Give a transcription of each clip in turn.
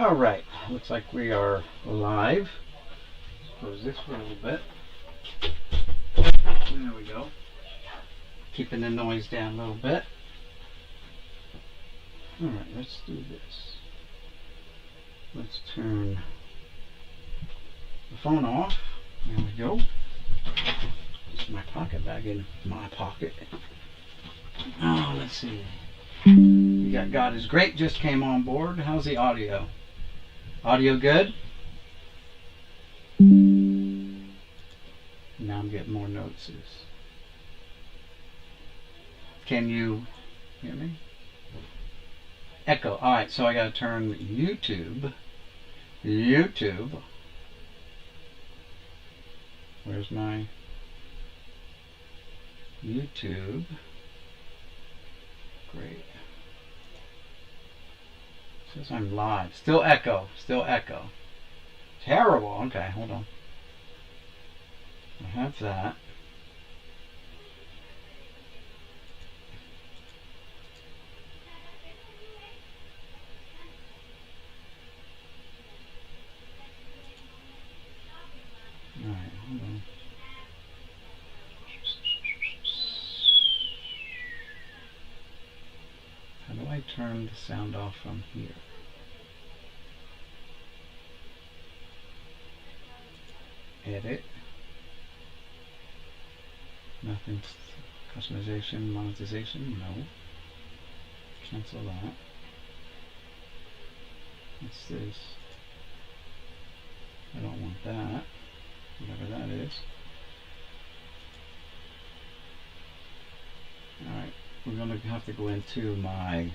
Alright, looks like we are live. Close this for a little bit. There we go. Keeping the noise down a little bit. Alright, let's do this. Let's turn the phone off. There we go. It's my pocket bag in my pocket. Oh, let's see. We got God is Great just came on board. How's the audio? Audio good? Now I'm getting more notices. Can you hear me? Echo. Alright, so I gotta turn YouTube. Where's my YouTube? Great. Says I'm live. Still echo. Terrible. Okay, hold on. I have that. Alright, hold on. How do I turn the sound off from here? Edit. Nothing. Customization, monetization, no. Cancel that. What's this? I don't want that. Whatever that is. Alright, we're going to have to go into my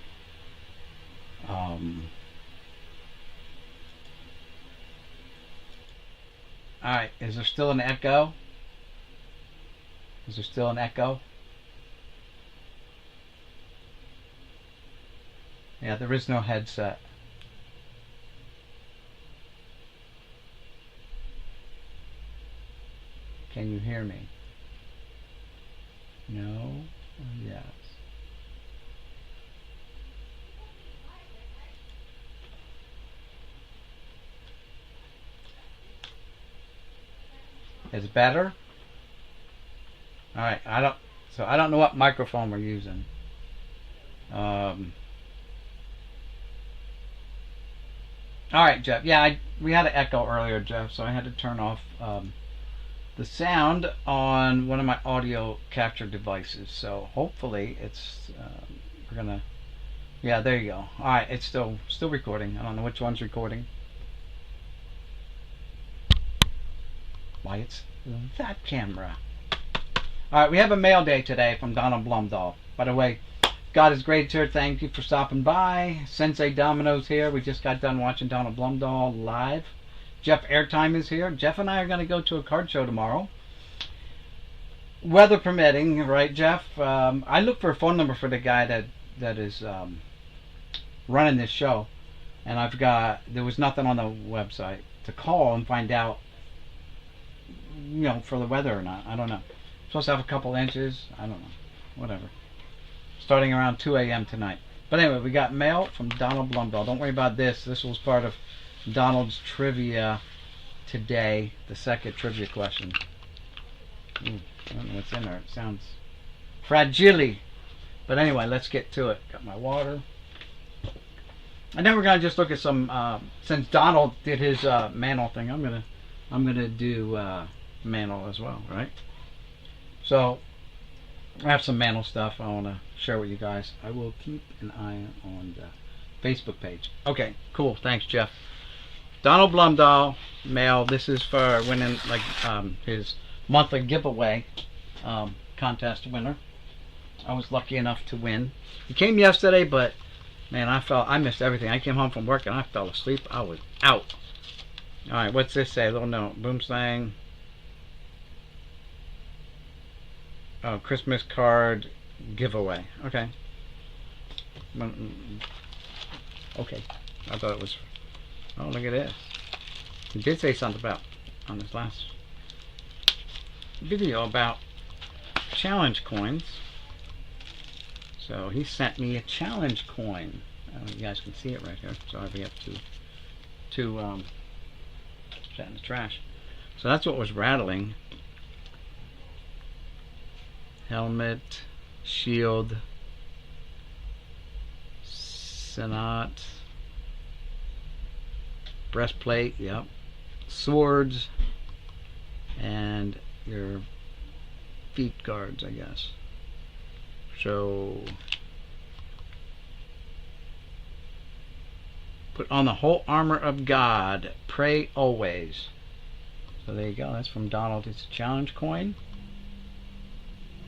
Alright, is there still an echo? Is there still an echo? Yeah, there is no headset. Can you hear me? No? Yes. Is it better? Alright, I don't know what microphone we're using. Alright, Jeff. Yeah, we had an echo earlier, Jeff, so I had to turn off the sound on one of my audio capture devices. So hopefully it's we're gonna, yeah, there you go. Alright, it's still recording. I don't know which one's recording. Why it's that camera. Alright, we have a mail day today from Donald Blomdhal. By the way, God is Great here. Thank you for stopping by. Sensei Domino's here. We just got done watching Donald Blomdhal live. Jeff Airtime is here. Jeff and I are going to go to a card show tomorrow. Weather permitting, right, Jeff? I looked for a phone number for the guy that is running this show. And there was nothing on the website to call and find out, you know, for the weather or not. I don't know. Supposed to have a couple inches. I don't know. Whatever. Starting around 2 a.m. tonight. But anyway, we got mail from Donald Blomdhal. Don't worry about this. This was part of Donald's trivia today. The second trivia question. Ooh, I don't know what's in there. It sounds fragile. But anyway, let's get to it. Got my water. And then we're gonna just look at some. Since Donald did his Mantle thing, I'm gonna do Mantle as well, right? So I have some Mantle stuff I want to share with you guys. I will keep an eye on the Facebook page. Okay, cool. Thanks, Jeff. Donald Blomdhal mail. This is for winning like his monthly giveaway contest winner. I was lucky enough to win. He came yesterday, but man, I missed everything. I came home from work and I fell asleep. I was out. All right, what's this say? A little note. Boomslang. Oh, Christmas card giveaway. Okay. Okay. I thought it was. Oh, look at this. He did say something about on his last video about challenge coins. So he sent me a challenge coin. I don't know if you guys can see it right here. Sorry, we have to to put that in the trash. So that's what was rattling. Helmet, shield, Senat, breastplate, yep, swords, and your feet guards, I guess. So put on the whole armor of God, pray always. So there you go, that's from Donald. It's a challenge coin.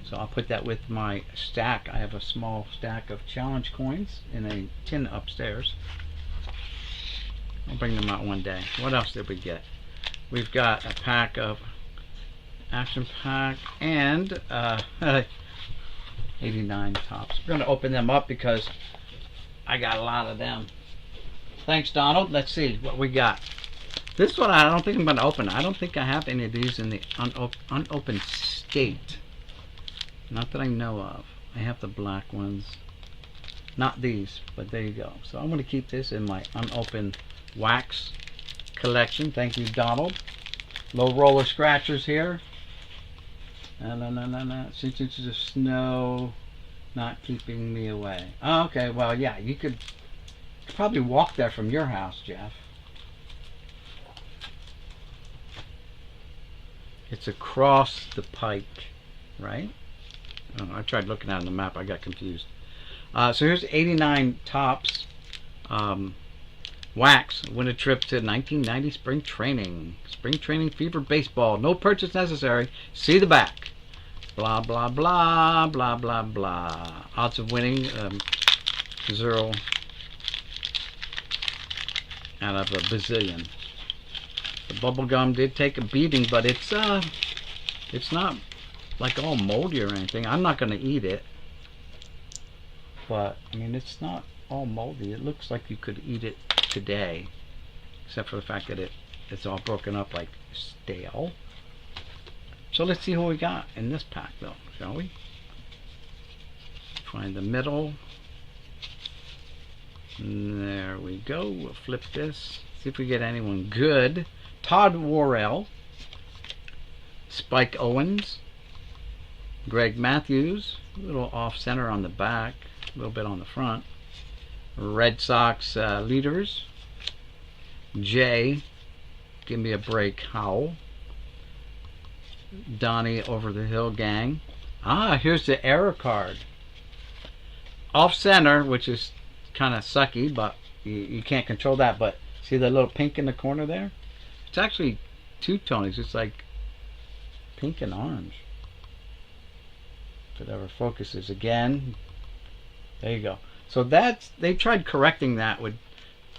So I'll put that with my stack. I have a small stack of challenge coins in a tin upstairs. I'll bring them out one day. What else did we get? We've got a pack of action pack and 89 tops. We're going to open them up because I got a lot of them. Thanks, Donald. Let's see what we got. This one I don't think I'm going to open. I don't think I have any of these in the unopened state. Not that I know of. I have the black ones. Not these, but there you go. So I'm going to keep this in my unopened wax collection. Thank you, Donald. Low roller scratchers here. No. Since it's the snow not keeping me away. Oh, okay, well, yeah, you could probably walk there from your house, Jeff. It's across the pike, right? Oh, I tried looking at it on the map. I got confused. So here's 89 tops. Wax. Win a trip to 1990 spring training. Spring training fever baseball. No purchase necessary. See the back. Blah, blah, blah, blah, blah, blah. Odds of winning, 0 out of a bazillion. The bubble gum did take a beating, but it's not like all moldy or anything. I'm not going to eat it, but I mean, it's not all moldy. It looks like you could eat it today, except for the fact that it's all broken up like stale. So let's see who we got in this pack, though, shall we? Find the middle. There we go. We'll flip this. See if we get anyone good. Todd Worrell, Spike Owens, Greg Matthews, a little off center on the back, a little bit on the front. Red Sox leaders, Jay, give me a break, Howell, Donnie Over the Hill gang. Ah, here's the error card. Off center, which is kind of sucky, but you can't control that. But see the little pink in the corner there? It's actually two tonies. It's like pink and orange. If it ever focuses again. There you go. So that's, they tried correcting that with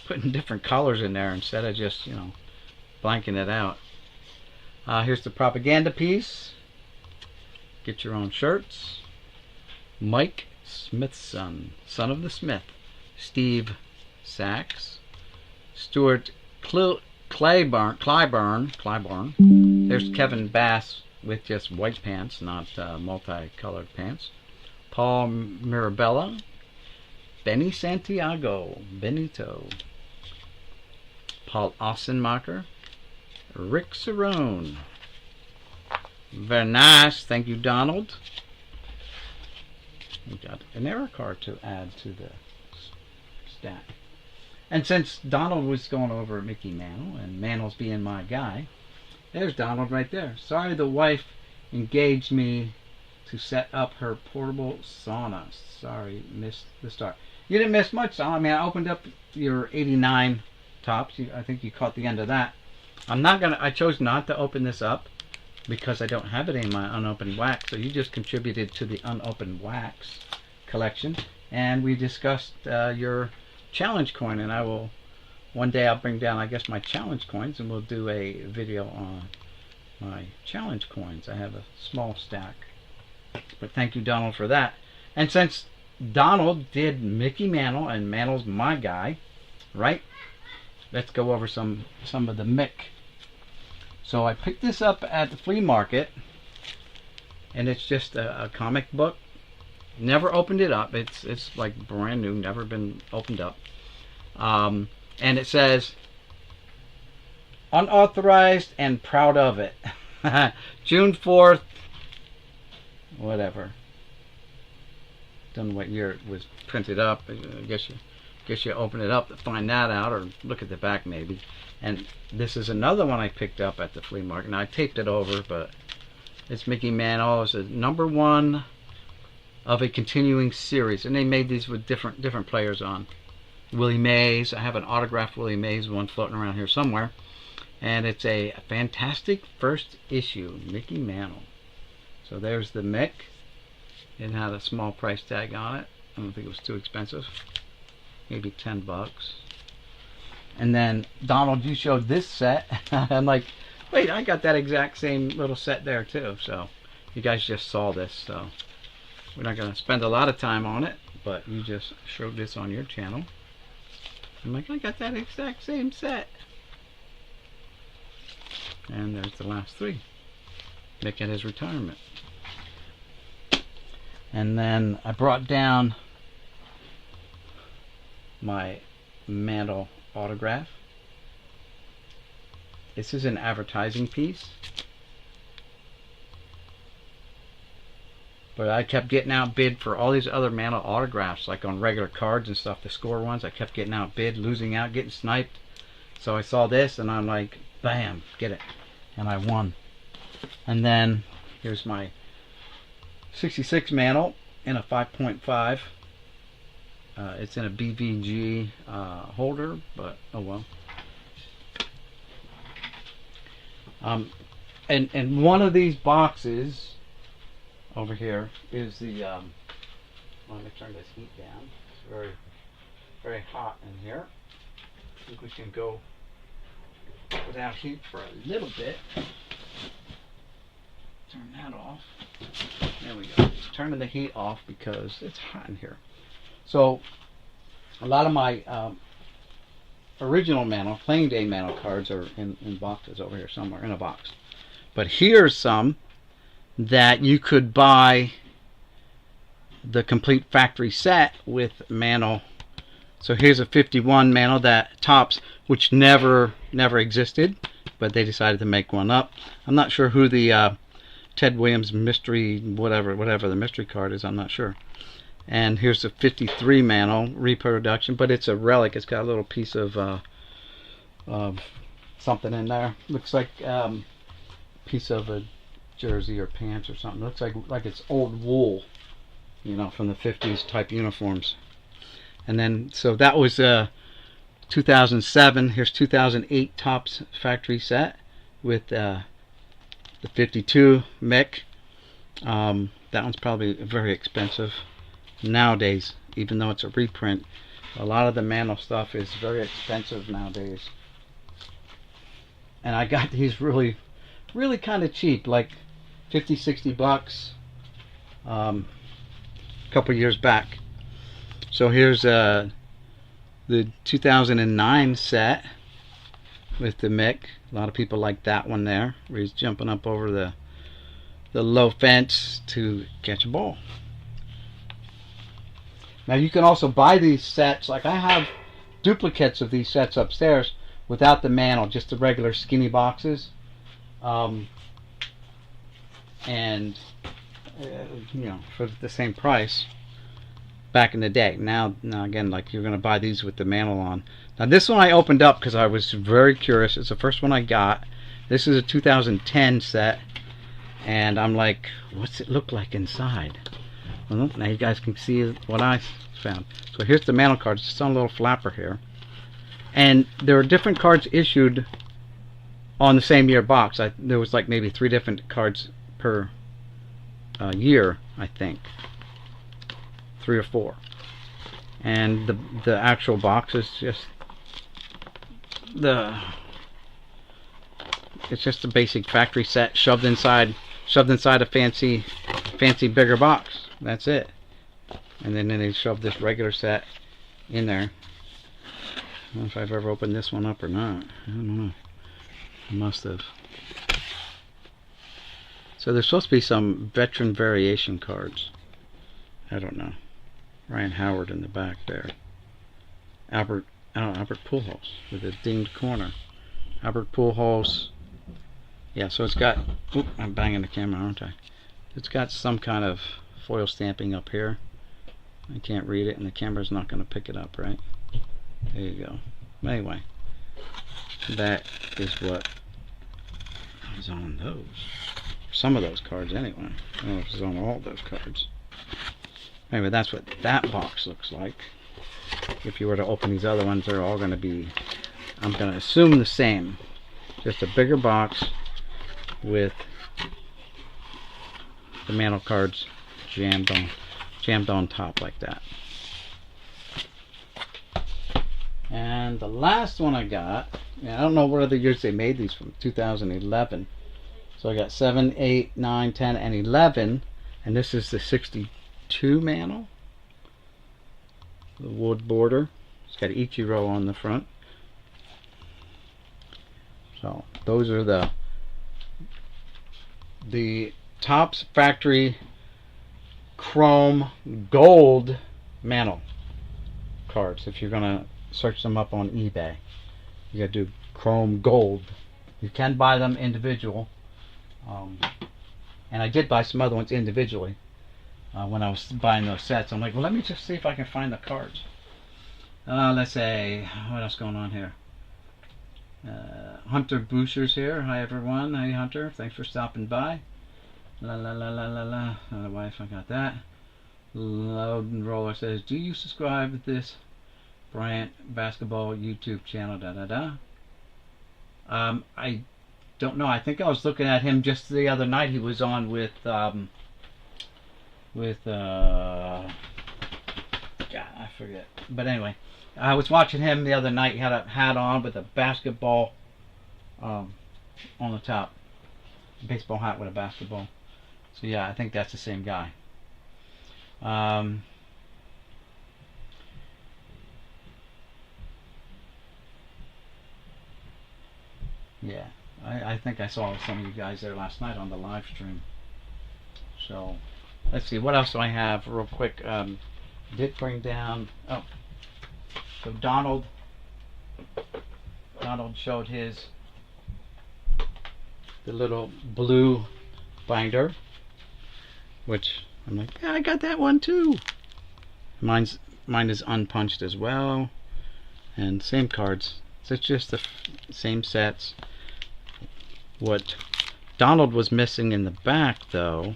putting different colors in there instead of just, you know, blanking it out. Here's the propaganda piece. Get your own shirts. Mike Smithson, son of the Smith. Steve Sachs. Stuart Clyburn. There's Kevin Bass with just white pants, not multicolored pants. Paul Mirabella. Benny Santiago. Benito. Paul Ossenmacher. Rick Cerrone. Very nice. Thank you, Donald. We got an error card to add to the stack. And since Donald was going over Mickey Mantle, and Mantle's being my guy, there's Donald right there. Sorry the wife engaged me to set up her portable sauna. Sorry, missed the start. You didn't miss much, I mean, I opened up your 89 tops. I think you caught the end of that. I chose not to open this up because I don't have it in my unopened wax. So you just contributed to the unopened wax collection. And we discussed your challenge coin, and I will, one day I'll bring down, I guess, my challenge coins, and we'll do a video on my challenge coins. I have a small stack. But thank you, Donald, for that. And since Donald did Mickey Mantle, and Mantle's my guy, right? Let's go over some of the Mick. So I picked this up at the flea market, and it's just a comic book. Never opened it up. It's like brand new, never been opened up. And it says, unauthorized and proud of it. June 4th, whatever. Don't know what year it was printed up. I guess you open it up to find that out, or look at the back maybe. And this is another one I picked up at the flea market. Now I taped it over, but it's Mickey Mantle. It's a #1 of a continuing series, and they made these with different players on. Willie Mays. I have an autographed Willie Mays one floating around here somewhere, and it's a fantastic first issue Mickey Mantle. So there's the Mick. It had a small price tag on it. I don't think it was too expensive, maybe $10. And then Donald, you showed this set. I'm like, wait, I got that exact same little set there too. So you guys just saw this, so we're not going to spend a lot of time on it, but you just showed this on your channel. I'm like, I got that exact same set. And there's the last three. Mick at his retirement. And then I brought down my Mantle autograph. This is an advertising piece, but I kept getting outbid for all these other Mantle autographs, like on regular cards and stuff, the score ones. I kept getting outbid, losing out, getting sniped. So I saw this and I'm like, bam, get it. And I won. And then here's my 66 Mantle in a 5.5. It's in a BVG holder, but oh well. And one of these boxes over here is the let me turn this heat down. It's very hot in here. I think we can go without heat for a little bit. Turn that off. There we go. Turning the heat off because it's hot in here. So a lot of my original Mantle, playing day Mantle cards are in boxes over here somewhere in a box. But here's some that you could buy the complete factory set with Mantle. So here's a 51 Mantle that tops, which never existed, but they decided to make one up. I'm not sure who the Ted Williams mystery whatever the mystery card is. I'm not sure. And here's a 53 Mantle reproduction, but it's a relic. It's got a little piece of something in there. Looks like piece of a jersey or pants or something. Looks like it's old wool, you know, from the 50s type uniforms. And then so that was 2007. Here's 2008 Topps factory set with the 52 Mick. That one's probably very expensive nowadays, even though it's a reprint. A lot of the Mantle stuff is very expensive nowadays. And I got these really kind of cheap, like 50-60 bucks a couple years back. So here's the 2009 set with the Mick. A lot of people like that one there, where he's jumping up over the low fence to catch a ball. Now you can also buy these sets. Like I have duplicates of these sets upstairs without the Mantle, just the regular skinny boxes. And you know, for the same price back in the day. Now again, like you're going to buy these with the Mantle on. Now this one I opened up because I was very curious. It's the first one I got. This is a 2010 set, and I'm like, what's it look like inside? Well, now you guys can see what I found. So here's the Mantle cards, just on a little flapper here. And there are different cards issued on the same year box. There was like maybe 3 different cards per year, I think. 3 or 4. And the actual box is just it's just a basic factory set shoved inside a fancy bigger box. That's it. And then they shoved this regular set in there. I don't know if I've ever opened this one up or not. I don't know. I must have. So there's supposed to be some veteran variation cards. I don't know. Ryan Howard in the back there. Albert Pujols with a dinged corner. Albert Pujols. Yeah, so it's got, oop, I'm banging the camera, aren't I? It's got some kind of foil stamping up here. I can't read it, and the camera's not going to pick it up, right? There you go. Anyway, that is what is on those. Some of those cards, anyway. I don't know if it's on all those cards. Anyway, that's what that box looks like. If you were to open these other ones, they're all going to be, I'm going to assume, the same. Just a bigger box with the Mantle cards jammed on top like that. And the last one I got, I don't know what other years they made these from, 2011. So I got 7, 8, 9, 10, and 11. And this is the 62 Mantle. The wood border. It's got Ichiro on the front. So those are the Topps factory chrome gold Mantle cards. If you're gonna search them up on eBay, you gotta do chrome gold. You can buy them individual, and I did buy some other ones individually when I was buying those sets. I'm like, well, let me just see if I can find the cards. Let's say, what else going on here? Hunter Boucher's here. Hi everyone. Hey Hunter, thanks for stopping by. La la la la la la. The wife, I got that. Load and Roller says, do you subscribe to this Bryant basketball YouTube channel? Da da da. I don't know. I think I was looking at him just the other night. He was on with God, I forget. But anyway, I was watching him the other night. He had a hat on with a basketball on the top. A baseball hat with a basketball. So yeah, I think that's the same guy. Yeah, I think I saw some of you guys there last night on the live stream. So let's see, what else do I have real quick? Did bring down, oh, so Donald showed his, the little blue binder, which I'm like, yeah, I got that one too. Mine is unpunched as well, and same cards. So it's just the same sets. What Donald was missing in the back, though,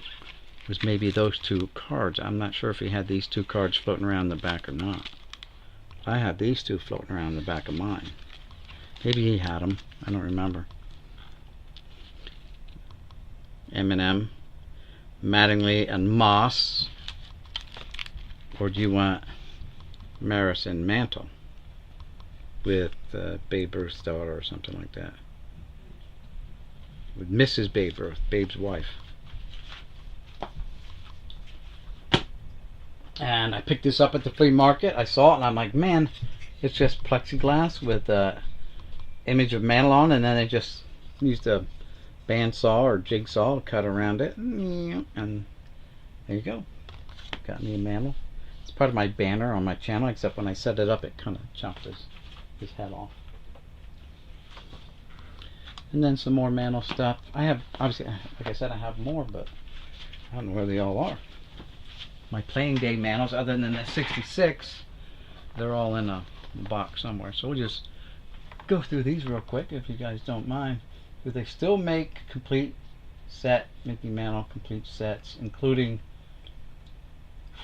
was maybe those two cards. I'm not sure if he had these two cards floating around the back or not. I have these two floating around the back of mine. Maybe he had them. I don't remember. Eminem, Mattingly, and Moss. Or do you want Maris and Mantle with Babe Ruth's daughter or something like that? With Mrs. Babe Ruth, Babe's wife. And I picked this up at the flea market. I saw it and I'm like, man, it's just plexiglass with image of Mantle on, and then they just used a bandsaw or jigsaw to cut around it, and there you go. Got me a Mantle. It's part of my banner on my channel, except when I set it up it kind of chopped his head off. And then some more Mantle stuff. I have, obviously, like I said, I have more, but I don't know where they all are. My playing day Mantles, other than the 66, they're all in a box somewhere. So we'll just go through these real quick if you guys don't mind. Do they still make complete set Mickey Mantle complete sets, including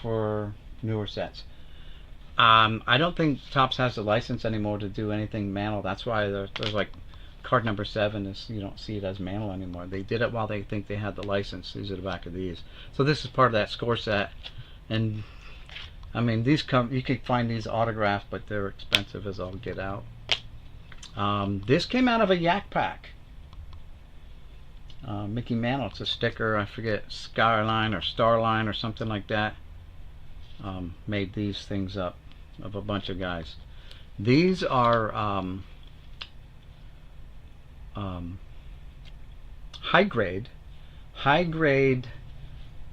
for newer sets? I don't think Topps has the license anymore to do anything Mantle. That's why there's like card number 7 is, you don't see it as Mantle anymore. They did it while they think they had the license. These are the back of these. So this is part of that score set. And I mean, these come, you can find these autographed, but they're expensive as all get out. This came out of a Yak pack. Mickey Mantle, it's a sticker, I forget, Skyline or Starline or something like that. Made these things up of a bunch of guys. These are high grade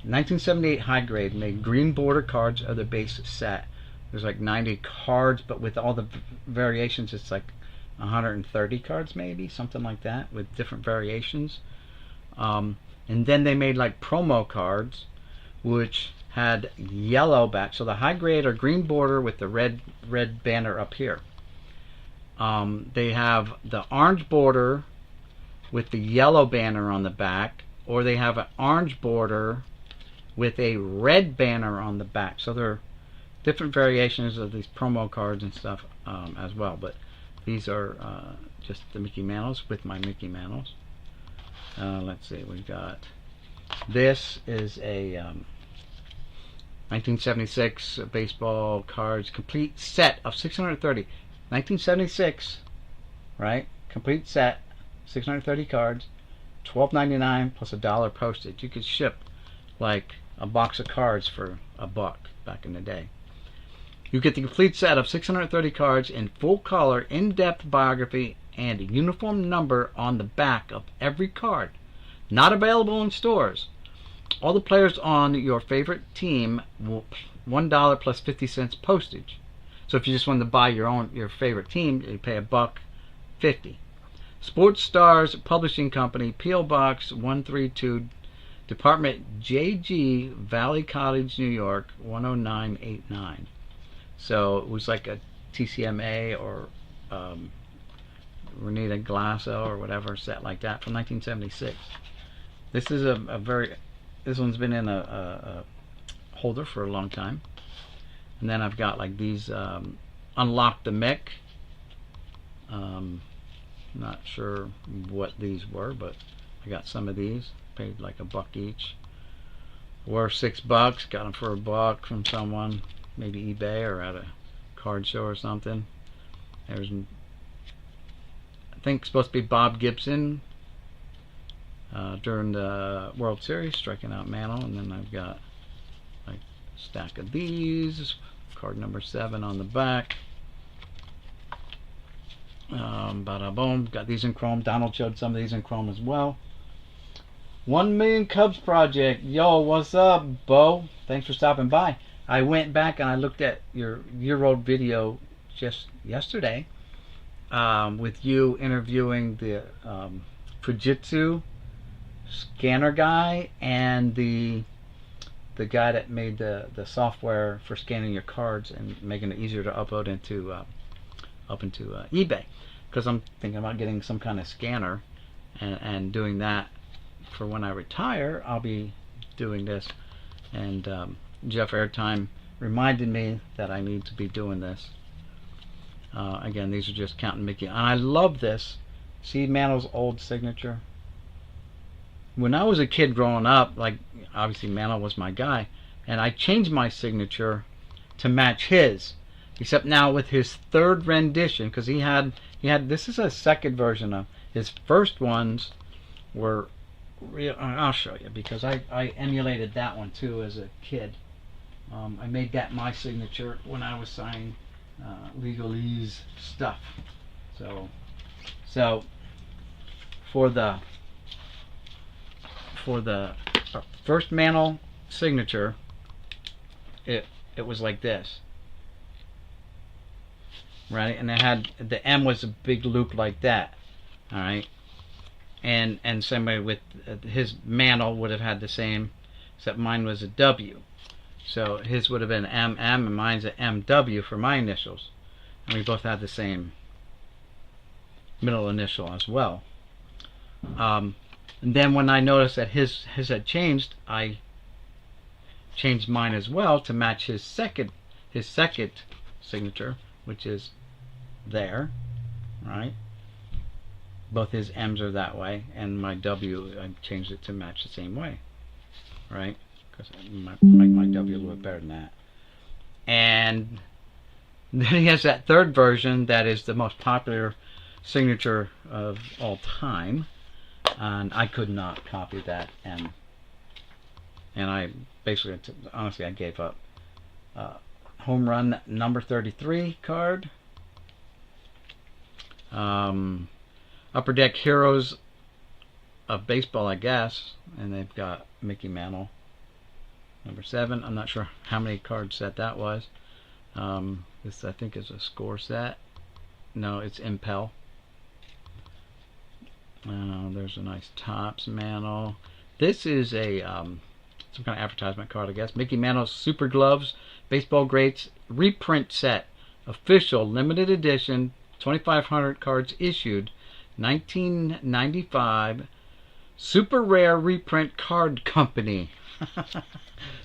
1978 high grade, made green border cards of the base set. There's like 90 cards, but with all the variations it's like 130 cards, maybe something like that, with different variations. And then they made like promo cards, which had yellow back, so the high grade or green border with the red banner up here. They have the orange border with the yellow banner on the back, or they have an orange border with a red banner on the back. So there are different variations of these promo cards and stuff as well. But these are just the Mickey Mantles with my Mickey Mantles. Let's see, we've got, this is a 1976 baseball cards complete set of 630. 1976, right? Complete set, 630 cards, $12.99 plus $1 postage. You could ship like a box of cards for $1 back in the day. You get the complete set of 630 cards in full color, in-depth biography, and a uniform number on the back of every card. Not available in stores. All the players on your favorite team will $1 plus 50 cents postage. So if you just wanted to buy your favorite team, you pay $1.50. Sports Stars Publishing Company, P.O. Box 132, Department JG, Valley Cottage, New York 10989. So it was like a TCMA or Renita Glasso or whatever set like that from 1976. This is this one's been in a holder for a long time. And then I've got like these Unlock the Mick. Not sure what these were, but I got some of these. Paid like $1 each. Worth $6. Got them for $1 from someone, maybe eBay or at a card show or something. There's, I think, supposed to be Bob Gibson during the World Series, striking out Mantle. And then I've got like a stack of these. Card number 7 on the back. Bada boom. Got these in chrome. Donald showed some of these in chrome as well. 1 Million Cubs Project. Yo, what's up, Bo? Thanks for stopping by. I went back and I looked at your year-old video just yesterday with you interviewing the Fujitsu scanner guy and the guy that made the software for scanning your cards and making it easier to upload into eBay, because I'm thinking about getting some kind of scanner and doing that for when I retire. I'll be doing this, and Jeff Airtime reminded me that I need to be doing this. Again, these are just Count Mickey, and I love this. See Mantle's old signature. When I was a kid growing up, like obviously Mantle was my guy, and I changed my signature to match his, except now with his third rendition, because he had this is a second version of his first ones were real. I'll show you, because I emulated that one too as a kid. I made that my signature when I was signing legalese stuff. So for the first Mantle signature, it was like this, right? And it had, the M was a big loop like that, all right? And same way with his Mantle would have had the same, except mine was a W. So his would have been MM and mine's a MW for my initials, and we both had the same middle initial as well. And then when I noticed that his had changed, I changed mine as well to match his second signature, which is there, right? Both his M's are that way, and my W, I changed it to match the same way, right? Because my W a little bit better than that. And then he has that third version that is the most popular signature of all time, and I could not copy that, and I basically, honestly, I gave up. Home run number 33 card. Upper Deck Heroes of Baseball, I guess, and they've got Mickey Mantle number 7. I'm not sure how many card set that was. This I think is a score set. No, it's Impel. There's a nice Topps Mantle. This is a some kind of advertisement card, I guess. Mickey Mantle's Super Gloves, Baseball Greats reprint set, official limited edition, 2,500 cards issued, 1995. Super Rare Reprint Card Company.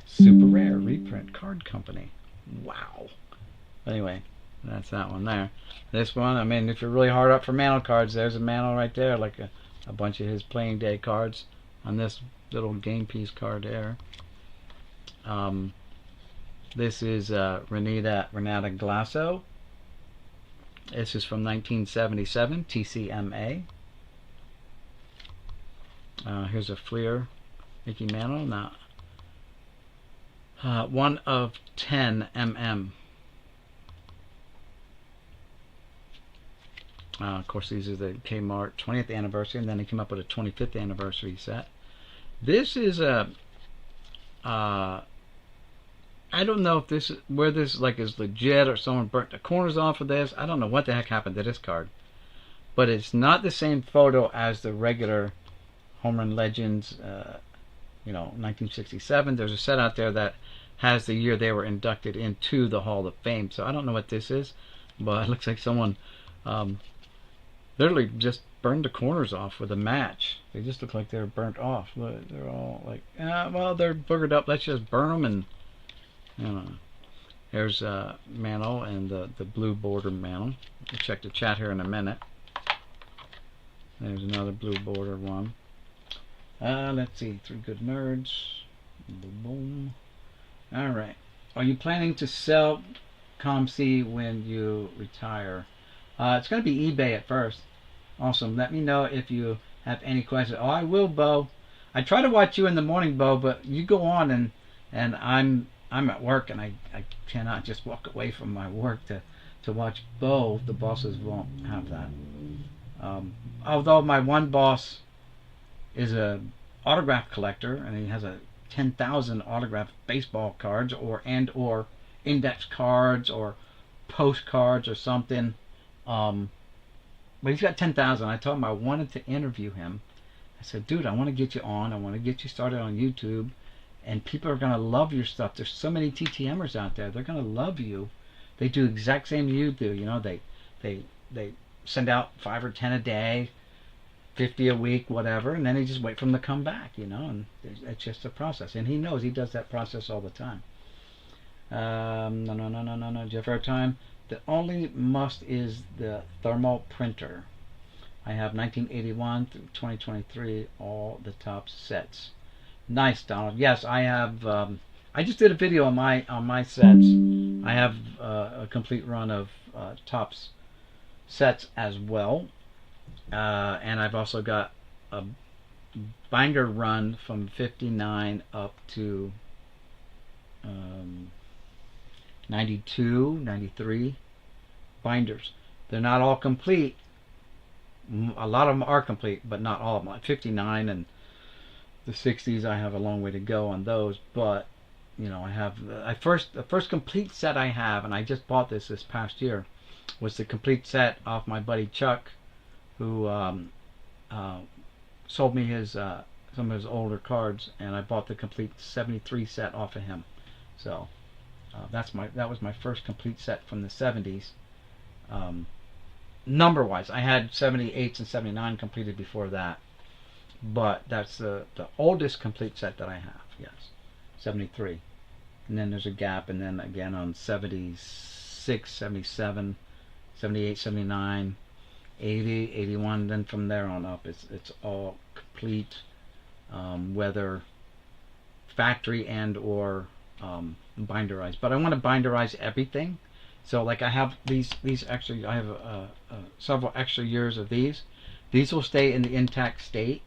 Super Rare Reprint Card Company. Wow. Anyway, that's that one there. This one, I mean, if you're really hard up for Mantle cards, there's a Mantle right there, like a bunch of his playing day cards on this little game piece card there. This is Renata Glasso. This is from 1977, TCMA. Here's a Fleer Mickey Mantle. Now, 1 of 10 mm. Of course, these are the Kmart 20th anniversary, and then they came up with a 25th anniversary set. This is a I don't know if this where this like is legit or someone burnt the corners off of this. I don't know what the heck happened to this card, but it's not the same photo as the regular Home Run Legends. 1967. There's a set out there that has the year they were inducted into the Hall of Fame. So I don't know what this is, but it looks like someone literally just burned the corners off with a match. They just look like they're burnt off. They're all like, well, they're boogered up. Let's just burn them. And there's Mantle and the blue border Mantle. We'll check the chat here in a minute. There's another blue border one. Let's see, 3 Good Nerds. Boom, boom. All right. Are you planning to sell ComC when you retire? It's going to be eBay at first. Awesome. Let me know if you have any questions. Oh, I will, Bo. I try to watch you in the morning, Bo, but you go on and I'm at work and I cannot just walk away from my work to watch Bo. The bosses won't have that. Although my one boss is a autograph collector and he has a 10,000 autographed baseball cards or index cards or postcards or something. But he's got 10,000. I told him I wanted to interview him. I said, dude, I want to get you on. I want to get you started on YouTube, and people are gonna love your stuff. There's so many TTMers out there. They're gonna love you. They do the exact same you do. You know, they send out 5 or 10 a day, 50 a week, whatever, and then they just wait for them to come back, you know, and it's just a process. And he knows he does that process all the time. No, Jeff Airtime. The only must is the thermal printer. I have 1981 through 2023, all the top sets. Nice, Donald. Yes, I have. I just did a video on my sets. I have a complete run of Topps sets as well. And I've also got a binder run from 59 up to 92, 93 binders. They're not all complete. A lot of them are complete, but not all of them. Like 59 and the 60s, I have a long way to go on those. But you know, I have the first complete set I have, and I just bought this past year, was the complete set off my buddy Chuck, who sold me his some of his older cards, and I bought the complete 73 set off of him. So that was my first complete set from the 70s. Number wise, I had 78s and 79 completed before that, but that's the oldest complete set that I have. Yes, 73, and then there's a gap, and then again on 76, 77, 78, 79, 80, 81, then from there on up it's all complete, whether factory and or binderized. But I want to binderize everything. So like I have these actually, I have several extra years of these. These will stay in the intact state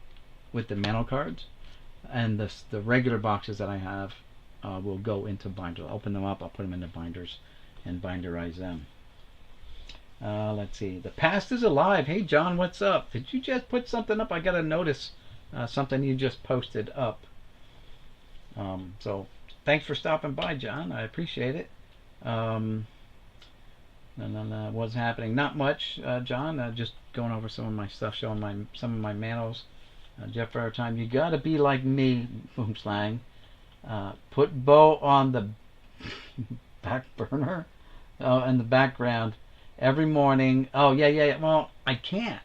with the Mantle cards, and the regular boxes that I have will go into binders. I'll open them up, I'll put them into binders and binderize them. Let's see. The past is alive. Hey John, what's up? Did you just put something up? I got to notice something you just posted up. So thanks for stopping by, John. I appreciate it. And then what's happening? Not much, John. Just going over some of my stuff, showing some of my mantles. Jeff Time, you gotta be like me, boom slang. Put Bo on the back burner, in the background every morning. Oh yeah. Well, I can't.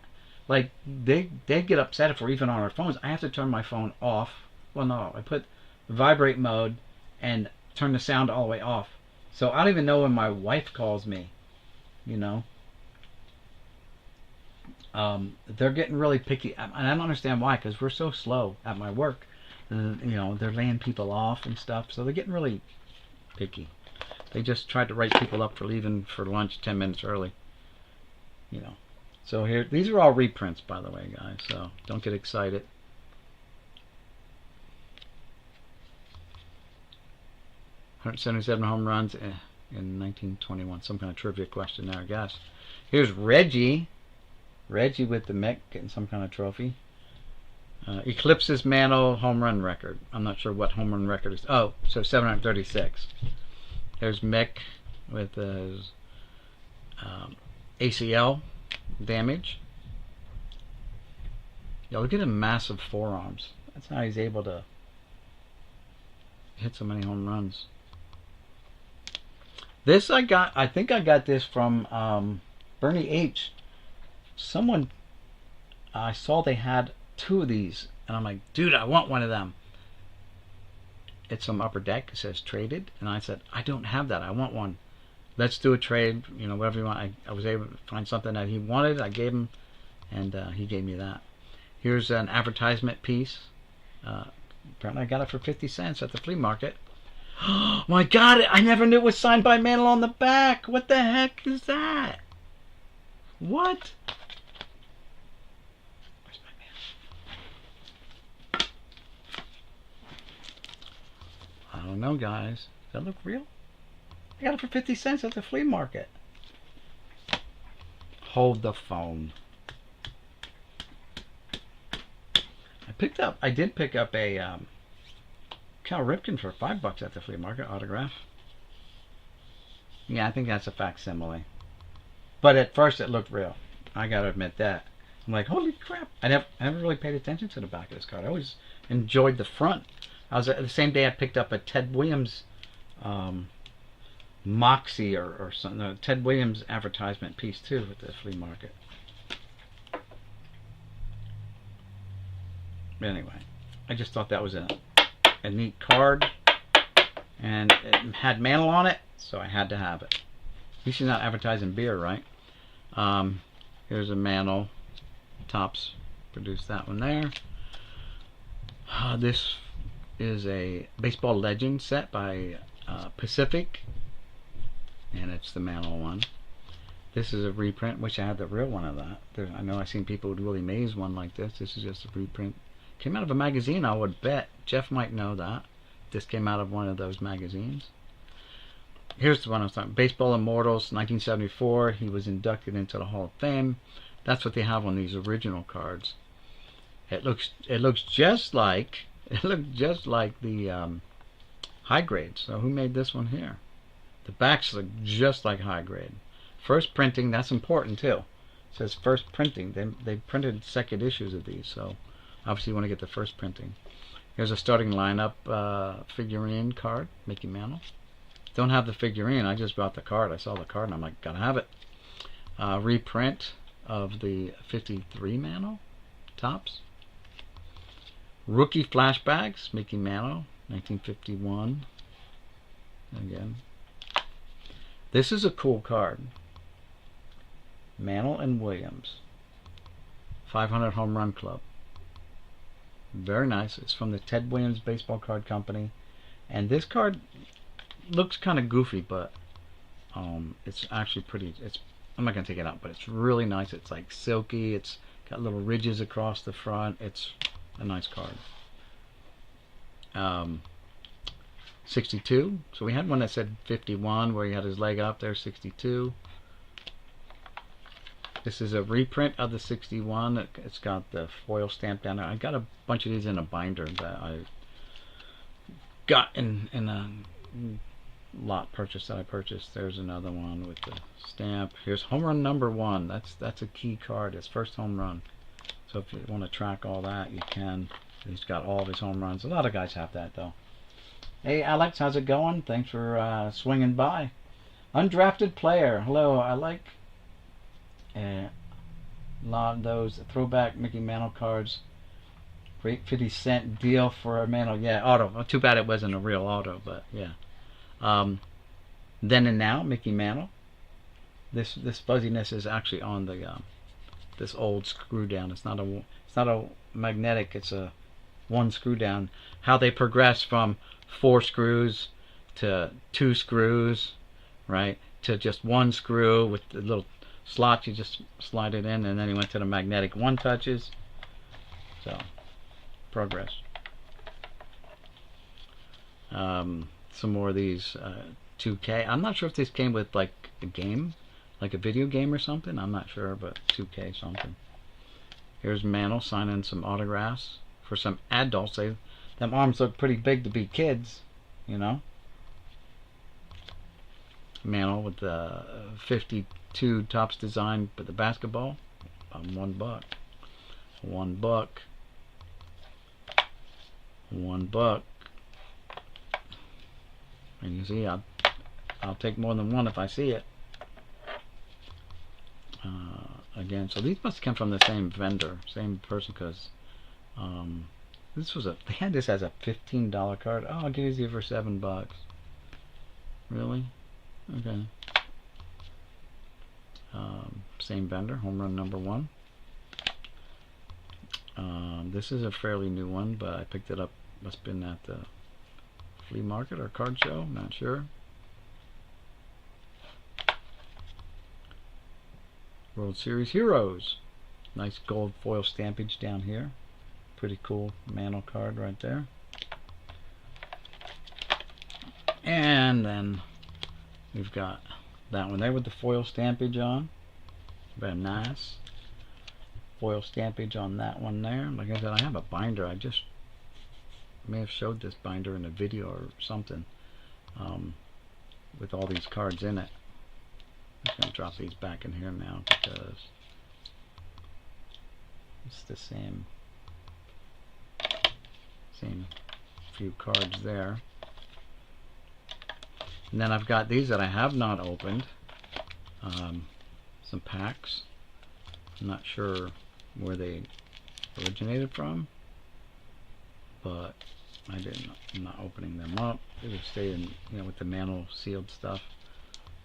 Like they get upset if we're even on our phones. I have to turn my phone off. Well, no, I put vibrate mode and turn the sound all the way off. So I don't even know when my wife calls me. You know. They're getting really picky, and I don't understand why, because we're so slow at my work. You know, they're laying people off and stuff, so they're getting really picky. They just tried to write people up for leaving for lunch 10 minutes early. You know. So here, these are all reprints, by the way, guys, so don't get excited. .177 home runs in 1921. Some kind of trivia question there, I guess. Here's Reggie with the Mech getting some kind of trophy. Eclipses Mantle home run record. I'm not sure what home run record is. Oh, so 736. There's Mech with his ACL damage. Yeah, look at him, massive forearms. That's how he's able to hit so many home runs. This I think I got this from Bernie H. Someone, I saw they had 2 of these, and I'm like, dude, I want one of them. It's some Upper Deck. It says traded, and I said, I don't have that. I want one. Let's do a trade. You know, whatever you want. I was able to find something that he wanted. I gave him, and he gave me that. Here's an advertisement piece. Apparently, I got it for 50 cents at the flea market. Oh my God! I never knew it was signed by Mantle on the back. What the heck is that? What? Where's my man? I don't know, guys. Does that look real? I got it for 50 cents at the flea market. Hold the phone. I did pick up a Cal Ripken for $5 at the flea market autograph. Yeah, I think that's a facsimile. But at first it looked real. I gotta admit that. I'm like, holy crap! I never really paid attention to the back of this card. I always enjoyed the front. I was the same day I picked up a Ted Williams Moxie or something. No, Ted Williams advertisement piece too at the flea market. Anyway, I just thought that was a neat card, and it had Mantle on it, so I had to have it. At least he's not advertising beer, right? Here's a Mantle. Topps produced that one there. This is a Baseball Legend set by Pacific, and it's the Mantle one. This is a reprint. Wish I had the real one of that. I know I've seen people with Willie Mays one like this. This is just a reprint. Came out of a magazine, I would bet. Jeff might know that. This came out of one of those magazines. Here's the one I was talking about. Baseball Immortals, 1974. He was inducted into the Hall of Fame. That's what they have on these original cards. It looks just like the high grade. So who made this one here? The backs look just like high grade. First printing, that's important too. It says first printing. They printed second issues of these, so obviously you want to get the first printing. Here's a starting lineup figurine card, Mickey Mantle. Don't have the figurine, I just bought the card. I saw the card and I'm like, gotta have it. Reprint of the 53 Mantle, Topps. Rookie flashbacks, Mickey Mantle, 1951. Again. This is a cool card. Mantle and Williams. 500 Home Run Club. Very nice. It's from the Ted Williams Baseball Card Company. And this card looks kind of goofy, but it's actually pretty. I'm not going to take it out, but it's really nice. It's like silky. It's got little ridges across the front. It's a nice card. 62. So we had one that said 51 where he had his leg up there. 62. This is a reprint of the 61. It's got the foil stamp down there. I got a bunch of these in a binder that I got in a lot purchase that I purchased. There's another one with the stamp. Here's home run number 1. That's a key card. His first home run. So if you want to track all that, you can. He's got all of his home runs. A lot of guys have that though. Hey Alex, how's it going? Thanks for swinging by. Undrafted player. Hello. I like a lot of those throwback Mickey Mantle cards. Great 50-cent deal for a Mantle. Yeah, auto. Well, too bad it wasn't a real auto, but yeah. Then and Now, Mickey Mantle. This fuzziness is actually on the this old screw down. It's not a magnetic. It's a one screw down. How they progress from 4 screws to 2 screws, right? To just 1 screw with the little slot. You just slide it in, and then he went to the magnetic 1 touches. So progress. Some more of these 2K. I'm not sure if this came with like a game, like a video game or something. I'm not sure, but 2K something. Here's Mantle signing some autographs for some adults. Them arms look pretty big to be kids, you know. Mantle with the 52 Topps design for the basketball. $1. $1. $1. And you see, I'll take more than one if I see it. Again, so these must come from the same vendor, same person, because this was they had this as a $15 card. Oh, I'll give you for $7. Really? Okay. Same vendor, home run number 1. This is a fairly new one, but I picked it up. Must have been at the flea market or card show, not sure. World Series Heroes. Nice gold foil stampage down here. Pretty cool Mantle card right there. And then we've got that one there with the foil stampage on. Very nice. Foil stampage on that one there. Like I said, I have a binder. I just may have showed this binder in a video or something, with all these cards in it. I'm just going to drop these back in here now because it's the same few cards there. And then I've got these that I have not opened, some packs. I'm not sure where they originated from, but I'm not opening them up. They would stay in, you know, with the Mantle sealed stuff.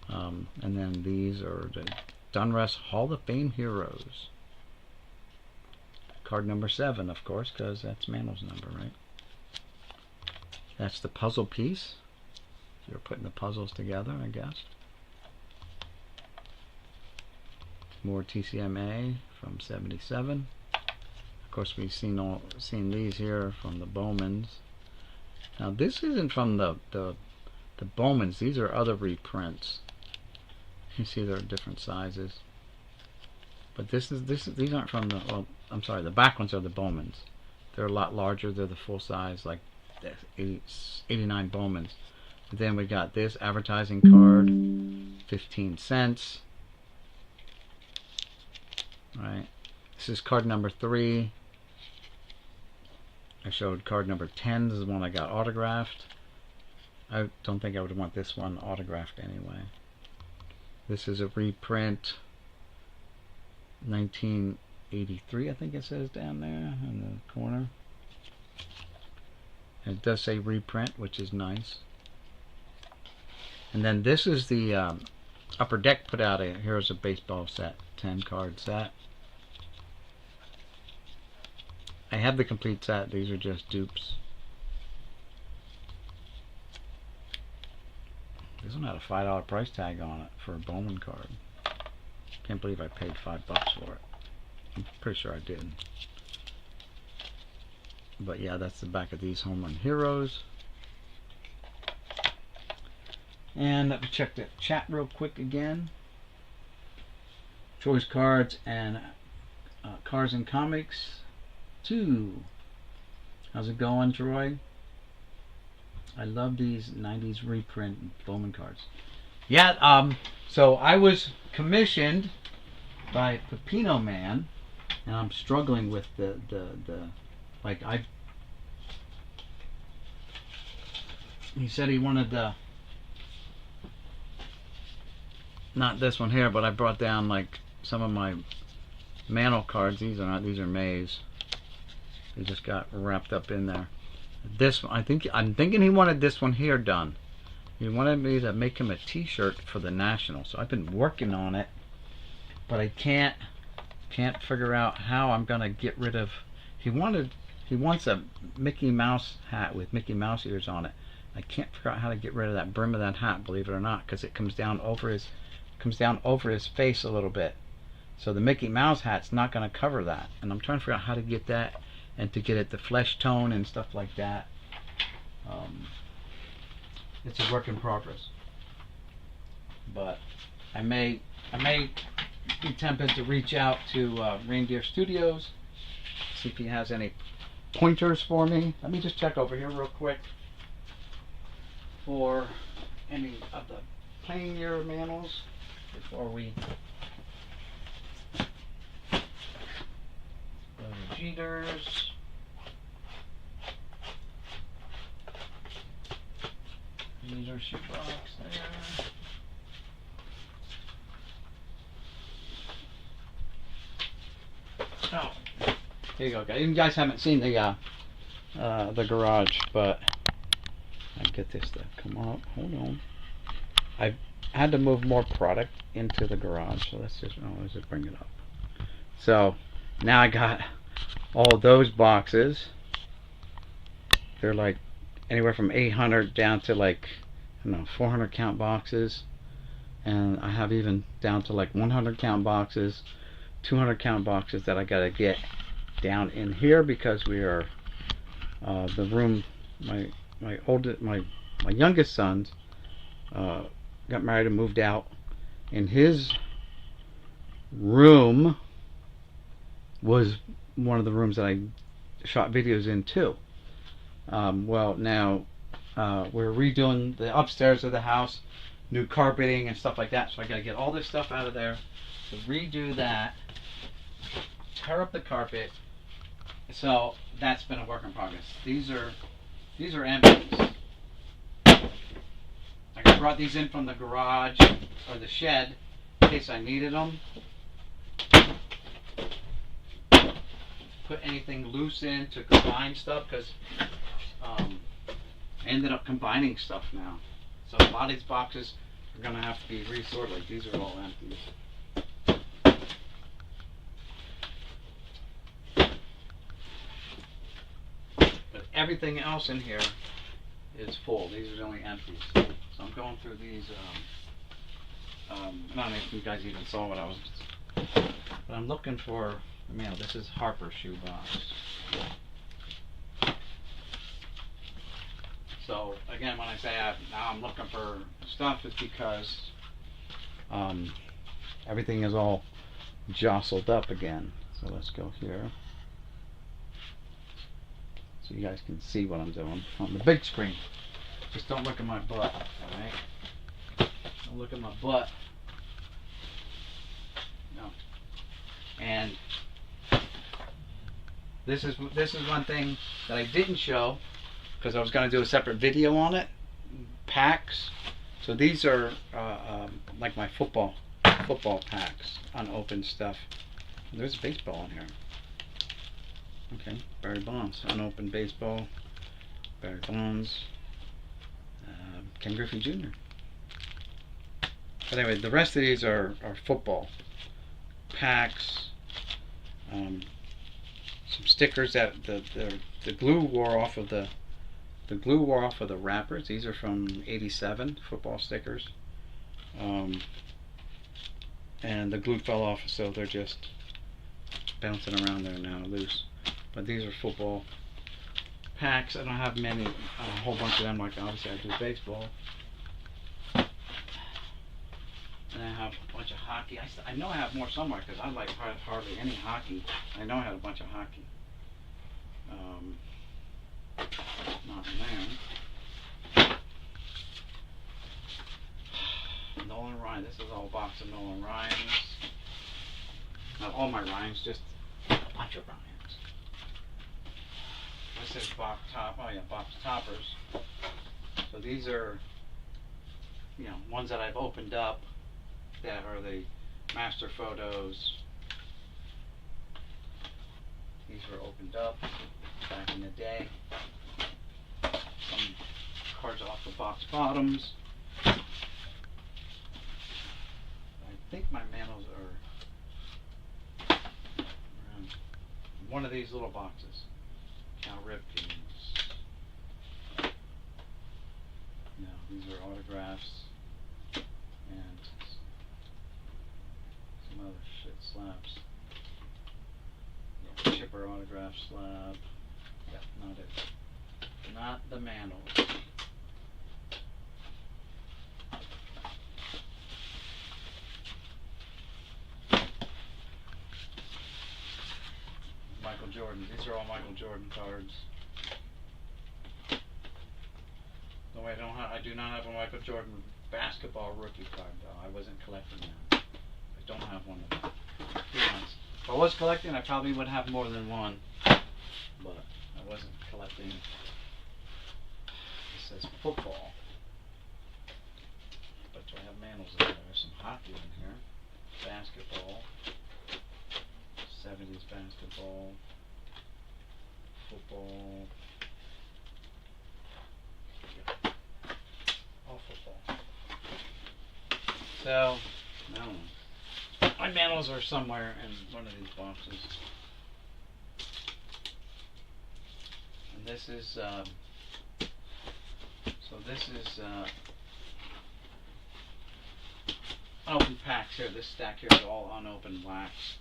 And then these are the Donruss Hall of Fame Heroes. Card number 7, of course, because that's Mantle's number, right? That's the puzzle piece. So you're putting the puzzles together, I guess. More TCMA from 77. Of course, we've seen these here from the Bowmans. Now this isn't from the Bowmans. These are other reprints. You see they're different sizes. But these aren't from the. Well, I'm sorry. The back ones are the Bowmans. They're a lot larger. They're the full size, like 89 Bowmans. But then we got this advertising card, 15 cents. Right. This is card number 3. I showed card number 10. This is the one I got autographed. I don't think I would want this one autographed anyway. This is a reprint, 1983, I think it says down there in the corner. And it does say reprint, which is nice. And then this is the Upper Deck put out a Heroes of Baseball set, 10 card set. I have the complete set. These are just dupes. This one had a $5 price tag on it for a Bowman card. Can't believe I paid $5 for it. I'm pretty sure I did. But yeah, that's the back of these Home Run Heroes. And let me check the chat real quick again. Choice Cards and Cars and Comics 2. How's it going, Troy? I love these 90s reprint Bowman cards. Yeah, so I was commissioned by Pepino Man, and I'm struggling with the like he said he wanted the, not this one here, but I brought down like some of my Mantle cards. These are not, these are Mays. They just got wrapped up in there. This one, I'm thinking he wanted this one here done. He wanted me to make him a t-shirt for the National. So I've been working on it, but I can't figure out how I'm gonna get rid of, he wants a Mickey Mouse hat with Mickey Mouse ears on it. I can't figure out how to get rid of that brim of that hat, believe it or not, because it comes down over his face a little bit. So the Mickey Mouse hat's not going to cover that, and I'm trying to figure out how to get that and to get it the flesh tone and stuff like that. It's a work in progress, but I may be tempted to reach out to Reindeer Studios, see if he has any pointers for me. Let me just check over here real quick for any of the Pioneer Mantles before we go to Jeters. Jeter shoebox there. Oh, here you go, guys. You guys haven't seen the garage, but I get this to come up. Hold on. I've had to move more product into the garage, so let's just bring it up. So now I got all of those boxes. They're like anywhere from 800 down to like, I don't know, 400 count boxes, and I have even down to like 100 count boxes, 200 count boxes that I gotta get down in here because we are the room. My youngest son got married and moved out, and his room was one of the rooms that I shot videos in too. Well, now we're redoing the upstairs of the house, new carpeting and stuff like that, so I gotta get all this stuff out of there to redo that, tear up the carpet. So that's been a work in progress. These are empties. I brought these in from the garage or the shed in case I needed them. Put anything loose in to combine stuff, because I ended up combining stuff now. So a lot of these boxes are going to have to be resorted. Like these are all empties. But everything else in here is full. These are the only empties. So I'm going through these. I don't know if you guys even saw what I was. But I'm looking for. This is Harper's shoebox. So again, when I say now I'm looking for stuff, it's because everything is all jostled up again. So let's go here, so you guys can see what I'm doing on the big screen. Just don't look at my butt, alright? Don't look at my butt. No. And this is one thing that I didn't show because I was going to do a separate video on it. Packs. So these are like my football packs, unopened stuff. There's a baseball in here. Okay, Barry Bonds, unopened baseball. Barry Bonds. Ken Griffey Jr. But anyway, the rest of these are football packs. Some stickers that the glue wore off of the wrappers. These are from '87 football stickers, and the glue fell off, so they're just bouncing around there now, loose. But these are football packs. I don't have many, a whole bunch of them. Like obviously I do baseball, and I have a bunch of hockey. I know I have more somewhere because I like hardly any hockey. I know I had a bunch of hockey. Not in there. Nolan Ryan. This is all a box of Nolan Ryans. Not all my Ryans, just a bunch of Ryans. This is box top. Oh yeah, box toppers. So these are, you know, ones that I've opened up that are the master photos. These were opened up back in the day. Some cards off the box bottoms. I think my Mantles are around one of these little boxes. Cal Ripkins. No, these are autographs and some other shit slabs. Yeah, Chipper autograph slab. Yeah, not it. Not the Mantles. Michael Jordan. These are all Michael Jordan cards. No, I do not have a Michael Jordan basketball rookie card though. I wasn't collecting them. I don't have one of them. If I was collecting, I probably would have more than one, but I wasn't collecting. It says football, but do I have Mantles in there? There's some hockey in here. Basketball. 70s basketball, football, yeah. All football. So, no, my Mantles are somewhere in one of these boxes. And this is, so this is open packs here. This stack here is all unopened wax.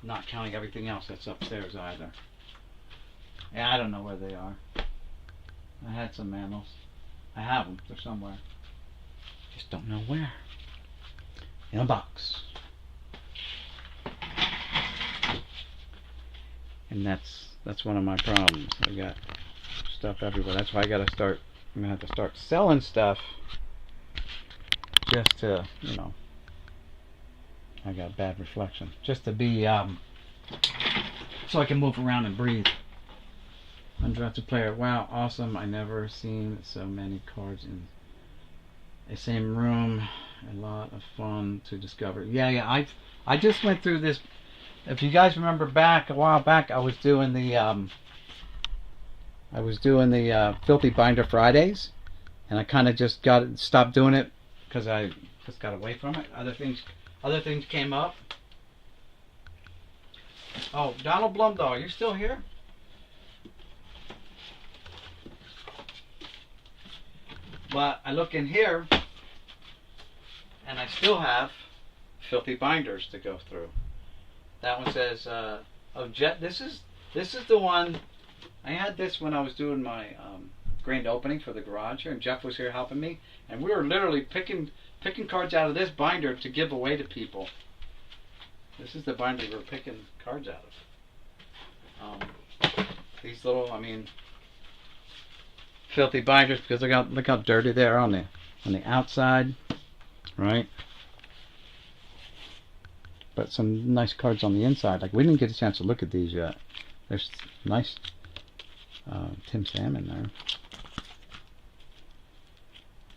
Not counting everything else that's upstairs either. Yeah, I don't know where they are. I had some Mantles. I have them. They're somewhere. Just don't know where. In a box. And that's one of my problems. I got stuff everywhere. That's why I gotta start. I'm gonna have to start selling stuff. Just to, you know. I got bad reflection. Just to be, so I can move around and breathe. Undrafted player. Wow, awesome. I never seen so many cards in a same room. A lot of fun to discover. Yeah. I just went through this. If you guys remember back a while back, I was doing the Filthy Binder Fridays, and I kind of just stopped doing it because I just got away from it. Other things came up. Oh, Donald Blomdhal, are you still here? But I look in here, and I still have Filthy Binders to go through. That one says, "Oh, Jet." This is the one. I had this when I was doing my grand opening for the garage here, and Jeff was here helping me, and we were literally picking cards out of this binder to give away to people. This is the binder we were picking cards out of. These little, filthy binders, because look how dirty they are on the outside, right? But some nice cards on the inside. Like, we didn't get a chance to look at these yet. There's nice Tim Salmon there.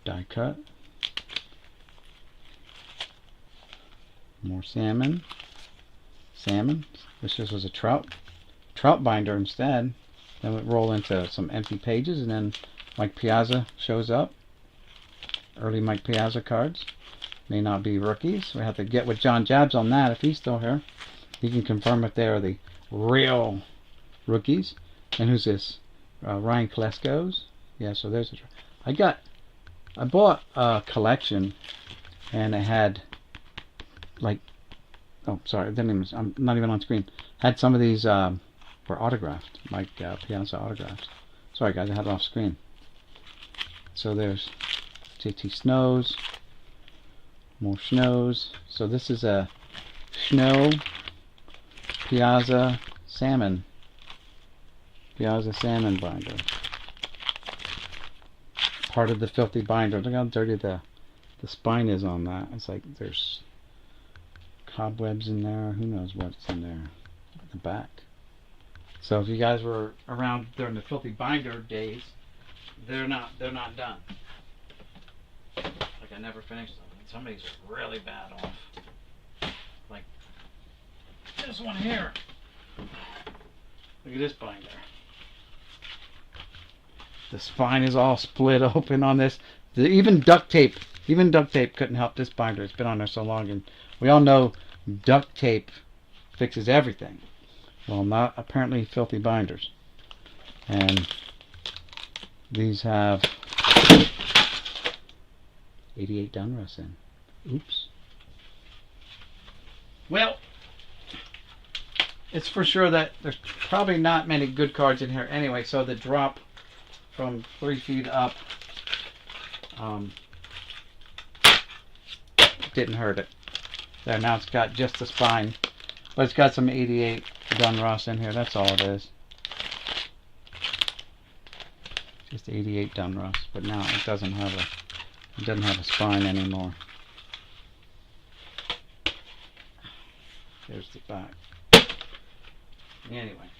Die cut. More salmon. This just was a trout binder instead. Then we roll into some empty pages, and then Mike Piazza shows up. Early Mike Piazza cards. May not be rookies. We have to get with John Jabs on that if he's still here. He can confirm if they are the real rookies. And who's this? Ryan Klesko's. Yeah, so there's I bought a collection, and it had oh, sorry, I'm not even on screen. Had some of these were autographed, Mike Piazza autographs. Sorry guys, I had it off screen. So there's JT Snows, more Snows. So this is a Snow Piazza Salmon binder. Part of the Filthy Binder. Look how dirty the the spine is on that. It's like there's cobwebs in there. Who knows what's in there at the back. So if you guys were around during the filthy binder days, they're not done. Like I never finished them. And somebody's really bad off. Like this one here. Look at this binder. The spine is all split open on this. Even duct tape couldn't help this binder. It's been on there so long, and we all know duct tape fixes everything. Well, not apparently filthy binders. And these have 88 Donruss in. Oops. Well, it's for sure that there's probably not many good cards in here anyway, so the drop from 3 feet up didn't hurt it. There, now it's got just the spine, but it's got some 88 Donruss in here. That's all it is. Just 88 Donruss, but now it doesn't have a spine anymore. There's the back. Anyway,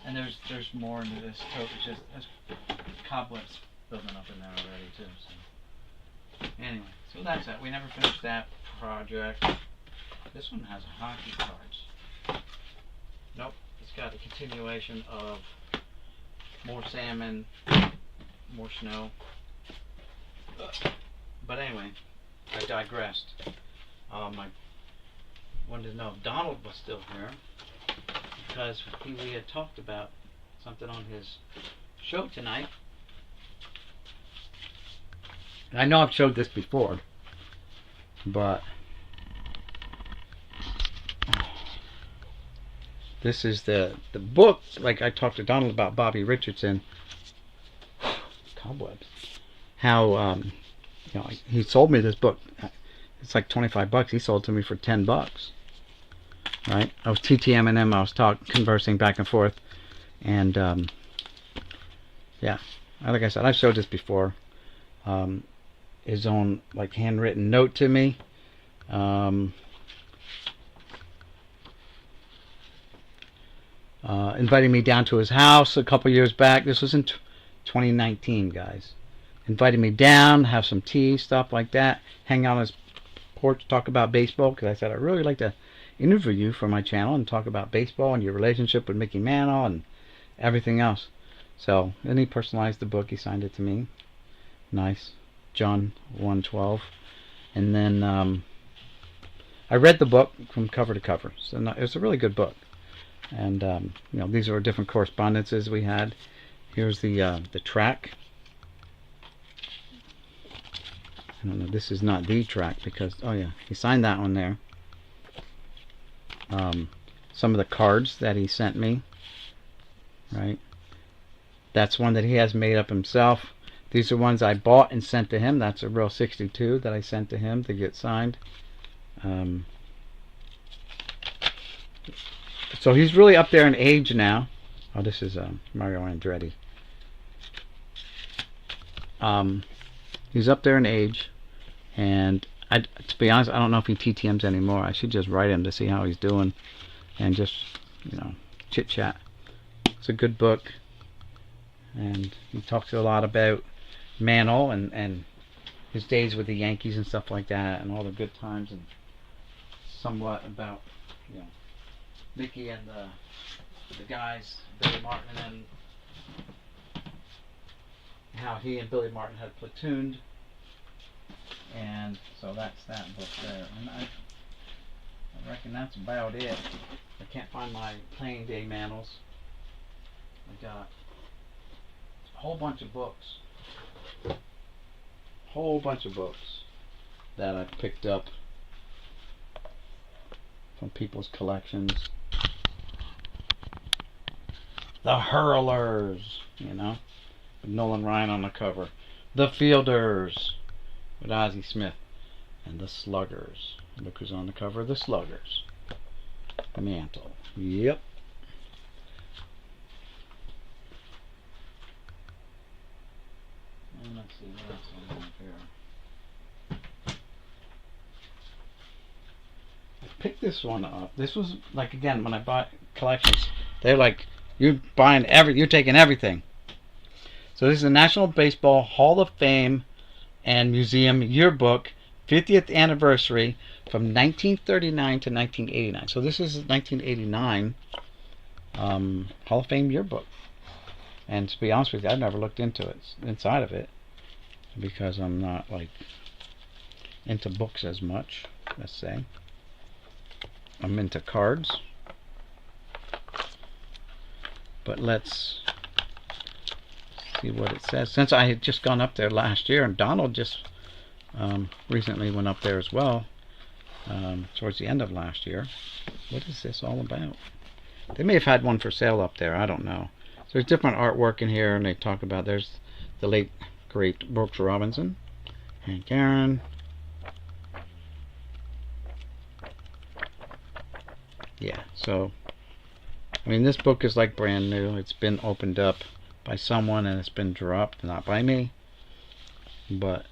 and there's more into this too. It's just there's cobwebs building up in there already too. So anyway, so that's that. We never finished that project. This one has hockey cards. Nope, it's got a continuation of more salmon, more snow. But anyway, I digressed. I wanted to know if Donald was still here because we had talked about something on his show tonight. And I know I've showed this before, but this is the book. Like I talked to Donald about Bobby Richardson. Cobwebs. How you know, he sold me this book. It's like $25. He sold it to me for $10. Right? I was TTMing him. I was conversing back and forth, and yeah, like I said, I've showed this before. His own like handwritten note to me. Inviting me down to his house a couple years back. This was in 2019, guys. Invited me down, have some tea, stuff like that. Hang out on his porch, talk about baseball, because I said I'd really like to interview you for my channel and talk about baseball and your relationship with Mickey Mantle and everything else. So then he personalized the book. He signed it to me. Nice. John 1:12. And then I read the book from cover to cover. So it was a really good book. And you know, these are different correspondences we had. Here's the track. I don't know, this is not the track because, oh yeah, he signed that one there. Some of the cards that he sent me, right? That's one that he has made up himself. These are ones I bought and sent to him. That's a real 62 that I sent to him to get signed. So he's really up there in age now. Oh, this is Mario Andretti. He's up there in age, and to be honest, I don't know if he TTMs anymore. I should just write him to see how he's doing, and just, you know, chit chat. It's a good book, and he talks a lot about Mantle and his days with the Yankees and stuff like that, and all the good times, and somewhat about, you know, Mickey and the guys, Billy Martin, and how he and Billy Martin had platooned. And so that's that book there. And I reckon that's about it. I can't find my playing day Mantles. I got a whole bunch of books. That I picked up from people's collections. The Hurlers, you know, with Nolan Ryan on the cover. The Fielders with Ozzie Smith. And the Sluggers. Look who's on the cover of the Sluggers. Mantle. Yep. And let's see what else I have here. I picked this one up. This was like, again, when I bought collections, they're like, you're taking everything. So this is the National Baseball Hall of Fame and Museum Yearbook, 50th anniversary from 1939 to 1989. So this is 1989 Hall of Fame Yearbook. And to be honest with you, I've never looked into it, inside of it, because I'm not like into books as much, let's say. I'm into cards. But let's see what it says. Since I had just gone up there last year, and Donald just recently went up there as well, towards the end of last year. What is this all about? They may have had one for sale up there, I don't know. So there's different artwork in here, and they talk about, there's the late great Brooks Robinson, Hank Aaron. Yeah, so I mean, this book is like brand new. It's been opened up by someone and it's been dropped, not by me. But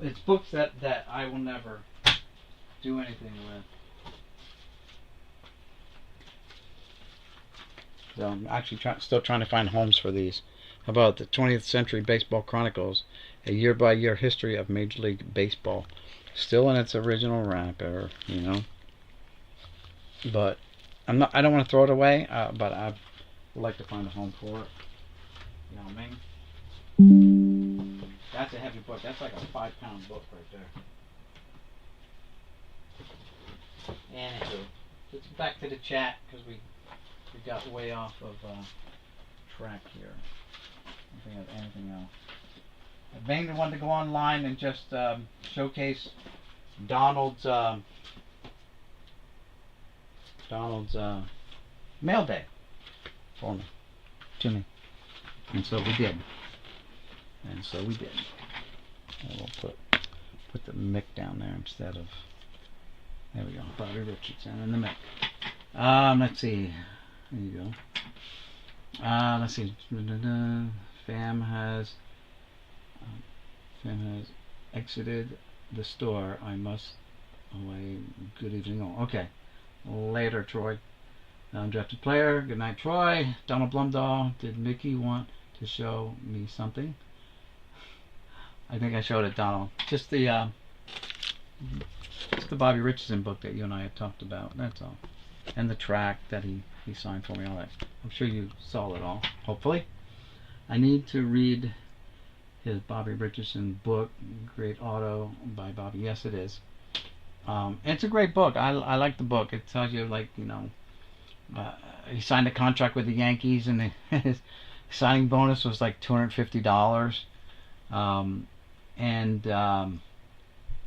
it's books that I will never do anything with. So I'm actually still trying to find homes for these. How about the 20th Century Baseball Chronicles, a year-by-year history of Major League Baseball. Still in its original wrapper, you know. But I don't want to throw it away, but I would like to find a home for it. You know what I mean? That's a heavy book. That's like a 5-pound book right there. Anywho, let's get back to the chat because we got way off of track here. I don't think I have anything else. I mainly wanted to go online and just showcase Donald's mail day for me, to me, and so we did. And we'll put the Mick down there instead of, there we go, Bobby Richardson and the Mick. Let's see. There you go. Let's see. Fam has exited the store. I must away. Good evening. Oh, okay. Later, Troy. Undrafted player. Good night, Troy. Donald Blomdhal. Did Mickey want to show me something? I think I showed it, Donald. Just the Bobby Richardson book that you and I had talked about. That's all. And the track that he signed for me. All that. I'm sure you saw it all. Hopefully. I need to read his Bobby Richardson book, Great Auto by Bobby. Yes, it is. It's a great book. I like the book. It tells you, like, you know, he signed a contract with the Yankees, and his signing bonus was like $250.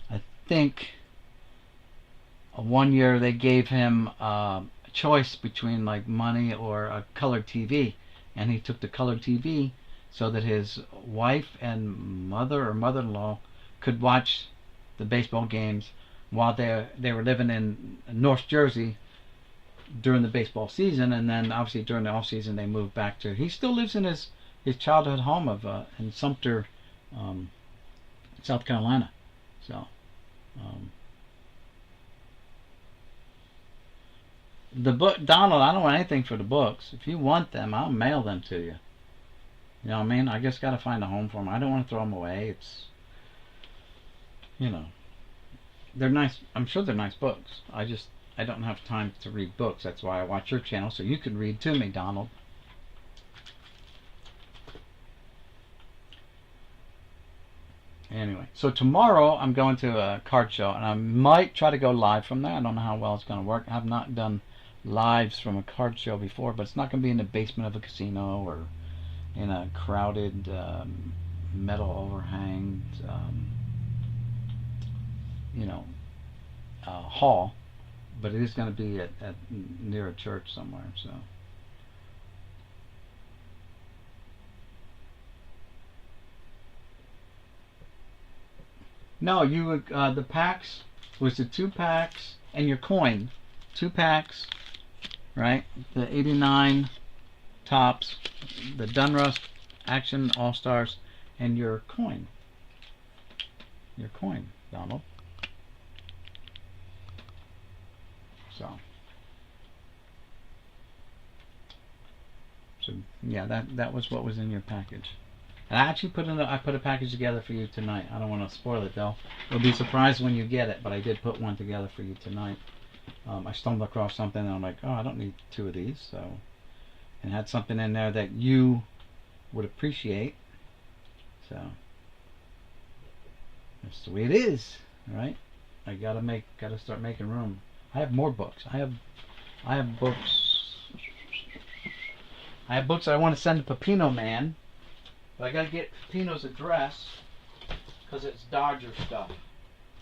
I think one year they gave him a choice between like money or a colored TV, and he took the colored TV so that his wife and mother or mother-in-law could watch the baseball games while they were living in North Jersey during the baseball season, and then obviously during the off season they moved back to. He still lives in his childhood home of in Sumter, South Carolina. So the book, Donald, I don't want anything for the books. If you want them, I'll mail them to you. You know what I mean? I just got to find a home for them. I don't want to throw them away. It's, you know, they're nice. I'm sure they're nice books. I don't have time to read books. That's why I watch your channel, so you can read to me, Donald. Anyway, so tomorrow I'm going to a card show, and I might try to go live from there. I don't know how well it's going to work. I have not done lives from a card show before, but it's not going to be in the basement of a casino or in a crowded metal overhanged hall, but it is going to be at near a church somewhere. So no, you the packs was the 2 packs and your coin, 2 packs, right? The 89 tops, the Dunruss Action All-Stars, and your coin. Your coin, Donald. So yeah, that was what was in your package. And I actually put a package together for you tonight. I don't want to spoil it though. You'll be surprised when you get it, but I did put one together for you tonight. I stumbled across something and I'm like, oh, I don't need two of these, so, and had something in there that you would appreciate. So that's the way it is, right? I gotta start making room. I have more books. I have books. I have books I want to send to Pepino Man, but I gotta get Pepino's address because it's Dodger stuff.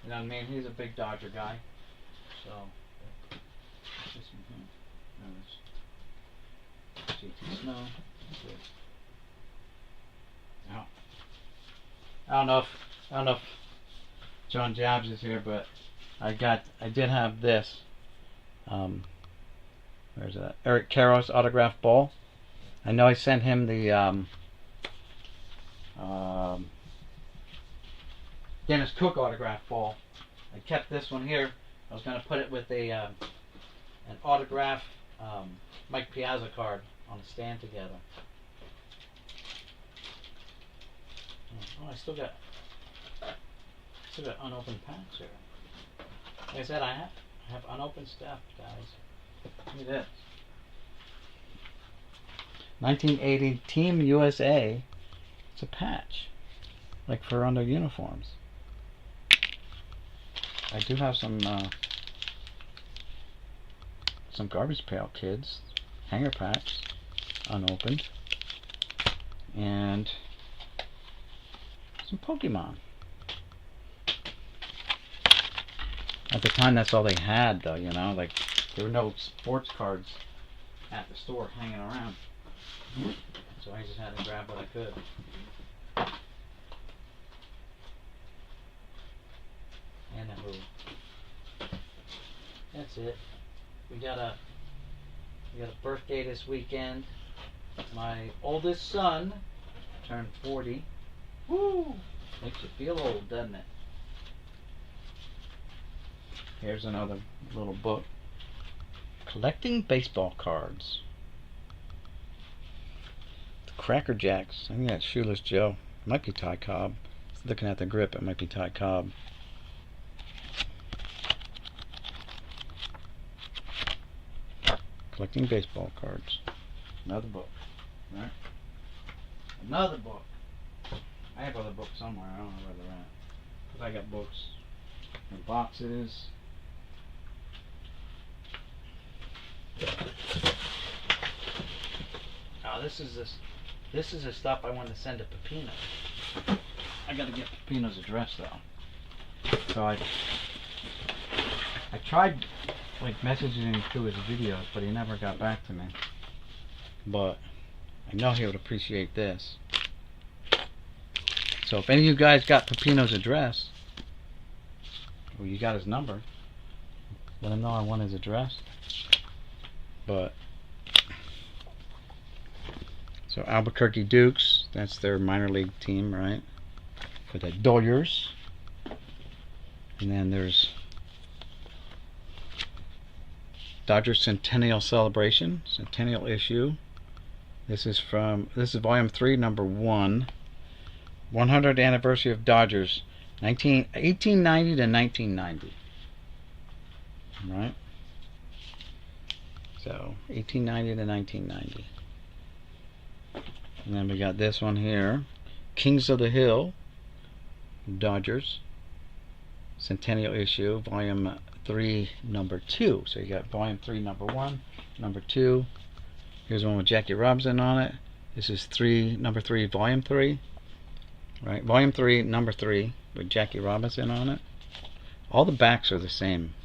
You know what I mean? He's a big Dodger guy. So this one here. JT Snow. Oh. I don't know if John Jabs is here, but I did have this. Where's that? Eric Karros autograph ball. I know I sent him the Dennis Cook autograph ball. I kept this one here. I was going to put it with an autograph Mike Piazza card on a stand together. Oh, I still got unopened packs here. Like I said, I have unopened stuff, guys. Look at this. 1980 Team USA. It's a patch, like for under uniforms. I do have some Garbage Pail Kids hanger packs, unopened, and some Pokemon. At the time, that's all they had, though, you know, like, there were no sports cards at the store hanging around. So I just had to grab what I could. And that's it. We got a birthday this weekend. My oldest son turned 40. Woo! Makes you feel old, doesn't it? Here's another little book. Collecting baseball cards. The Cracker Jacks. I think that's Shoeless Joe. It might be Ty Cobb. Looking at the grip, it might be Ty Cobb. Collecting baseball cards. Another book. Right? Another book. I have other books somewhere. I don't know where they're at. Because I got books in boxes. Oh, this is the stuff I want to send to Pepino. I gotta get Pepino's address though. So I tried like messaging him through his videos, but he never got back to me. But I know he would appreciate this. So if any of you guys got Pepino's address, or you got his number, let him know I want his address. But so Albuquerque Dukes, that's their minor league team, right? For the Dodgers. And then there's Dodgers Centennial Celebration, Centennial issue. This is volume 3, number 1. 100th anniversary of Dodgers, 1890 to 1990. Right? So 1890 to 1990. And then we got this one here, Kings of the Hill, Dodgers, Centennial issue, volume 3, number 2. So you got volume 3, number 1, number 2. Here's one with Jackie Robinson on it. This is number 3, volume 3. Right, volume 3, number 3, with Jackie Robinson on it. All the backs are the same.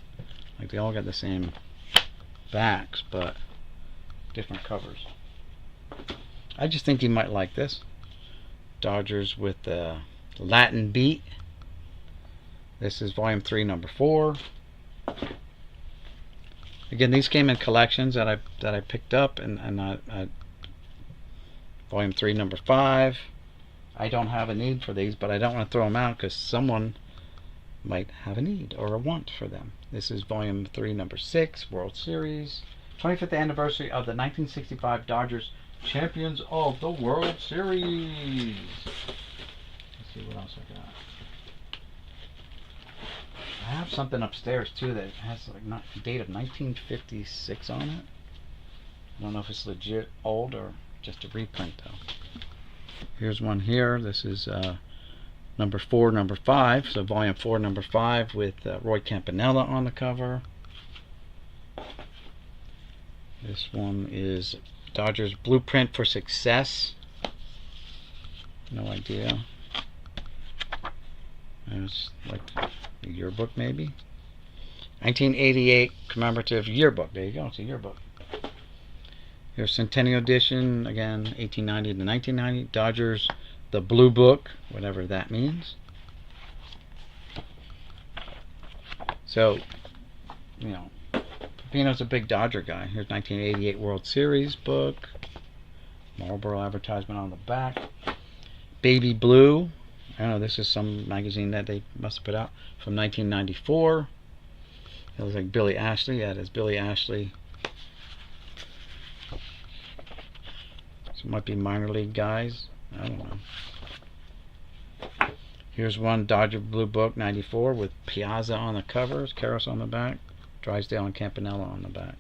Like they all got the same backs, but different covers. I just think you might like this. Dodgers with the Latin beat. This is volume 3, number 4. Again, these came in collections that I picked up, and I Volume 3, number 5. I don't have a need for these, but I don't want to throw them out because someone might have a need or a want for them. This is Volume 3, number 6, World Series. 25th anniversary of the 1965 Dodgers, champions of the World Series. Let's see what else I got. I have something upstairs too that has like a date of 1956 on it. I don't know if it's legit old or just a reprint though. Here's one here. This is number 4, number 5. So volume 4, number 5 with Roy Campanella on the cover. This one is Dodgers Blueprint for Success. No idea. It's like a yearbook maybe. 1988 commemorative yearbook. There you go. It's a yearbook. Here's Centennial Edition. Again, 1890 to 1990. Dodgers, the Blue Book, whatever that means. So, you know, Pepino's a big Dodger guy. Here's 1988 World Series book. Marlboro advertisement on the back. Baby Blue. I don't know, this is some magazine that they must have put out from 1994. It looks like Billy Ashley. Yeah, it is Billy Ashley. So it might be minor league guys. I don't know. Here's one Dodger Blue Book 94 with Piazza on the covers, Karras on the back, Drysdale and Campanella on the back.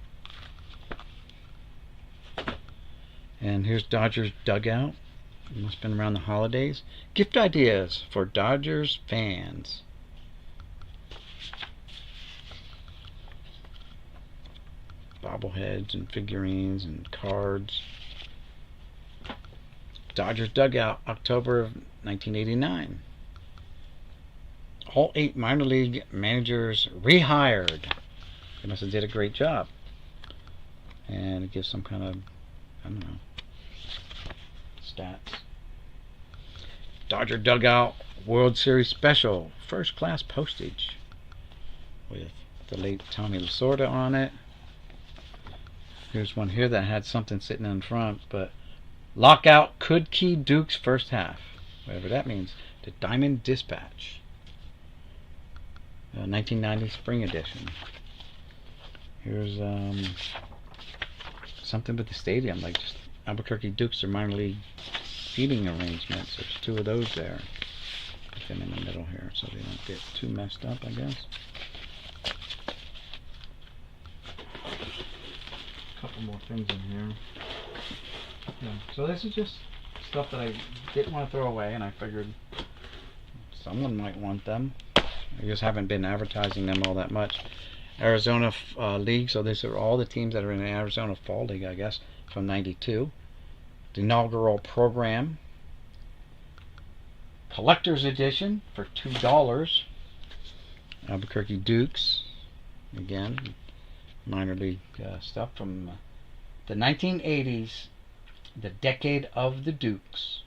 And here's Dodgers Dugout. It must have been around the holidays. Gift ideas for Dodgers fans. Bobbleheads and figurines and cards. Dodgers Dugout, October of 1989. All 8 minor league managers rehired. They must have did a great job. And it gives some kind of, I don't know, stats. Dodger Dugout World Series Special, first class postage with the late Tommy Lasorda on it. Here's one here that had something sitting in front, but Lockout could key Duke's first half, whatever that means. The Diamond Dispatch, 1990 Spring Edition. Here's something with the stadium, like just Albuquerque Dukes or minor league seating arrangements. There's 2 of those there. Put them in the middle here so they don't get too messed up, I guess. A couple more things in here. Yeah. So this is just stuff that I didn't want to throw away, and I figured someone might want them. I just haven't been advertising them all that much. Arizona League, so these are all the teams that are in the Arizona Fall League, I guess, from 92. The inaugural program. Collector's Edition for $2. Albuquerque Dukes. Again, minor league stuff from the 1980s. The Decade of the Dukes.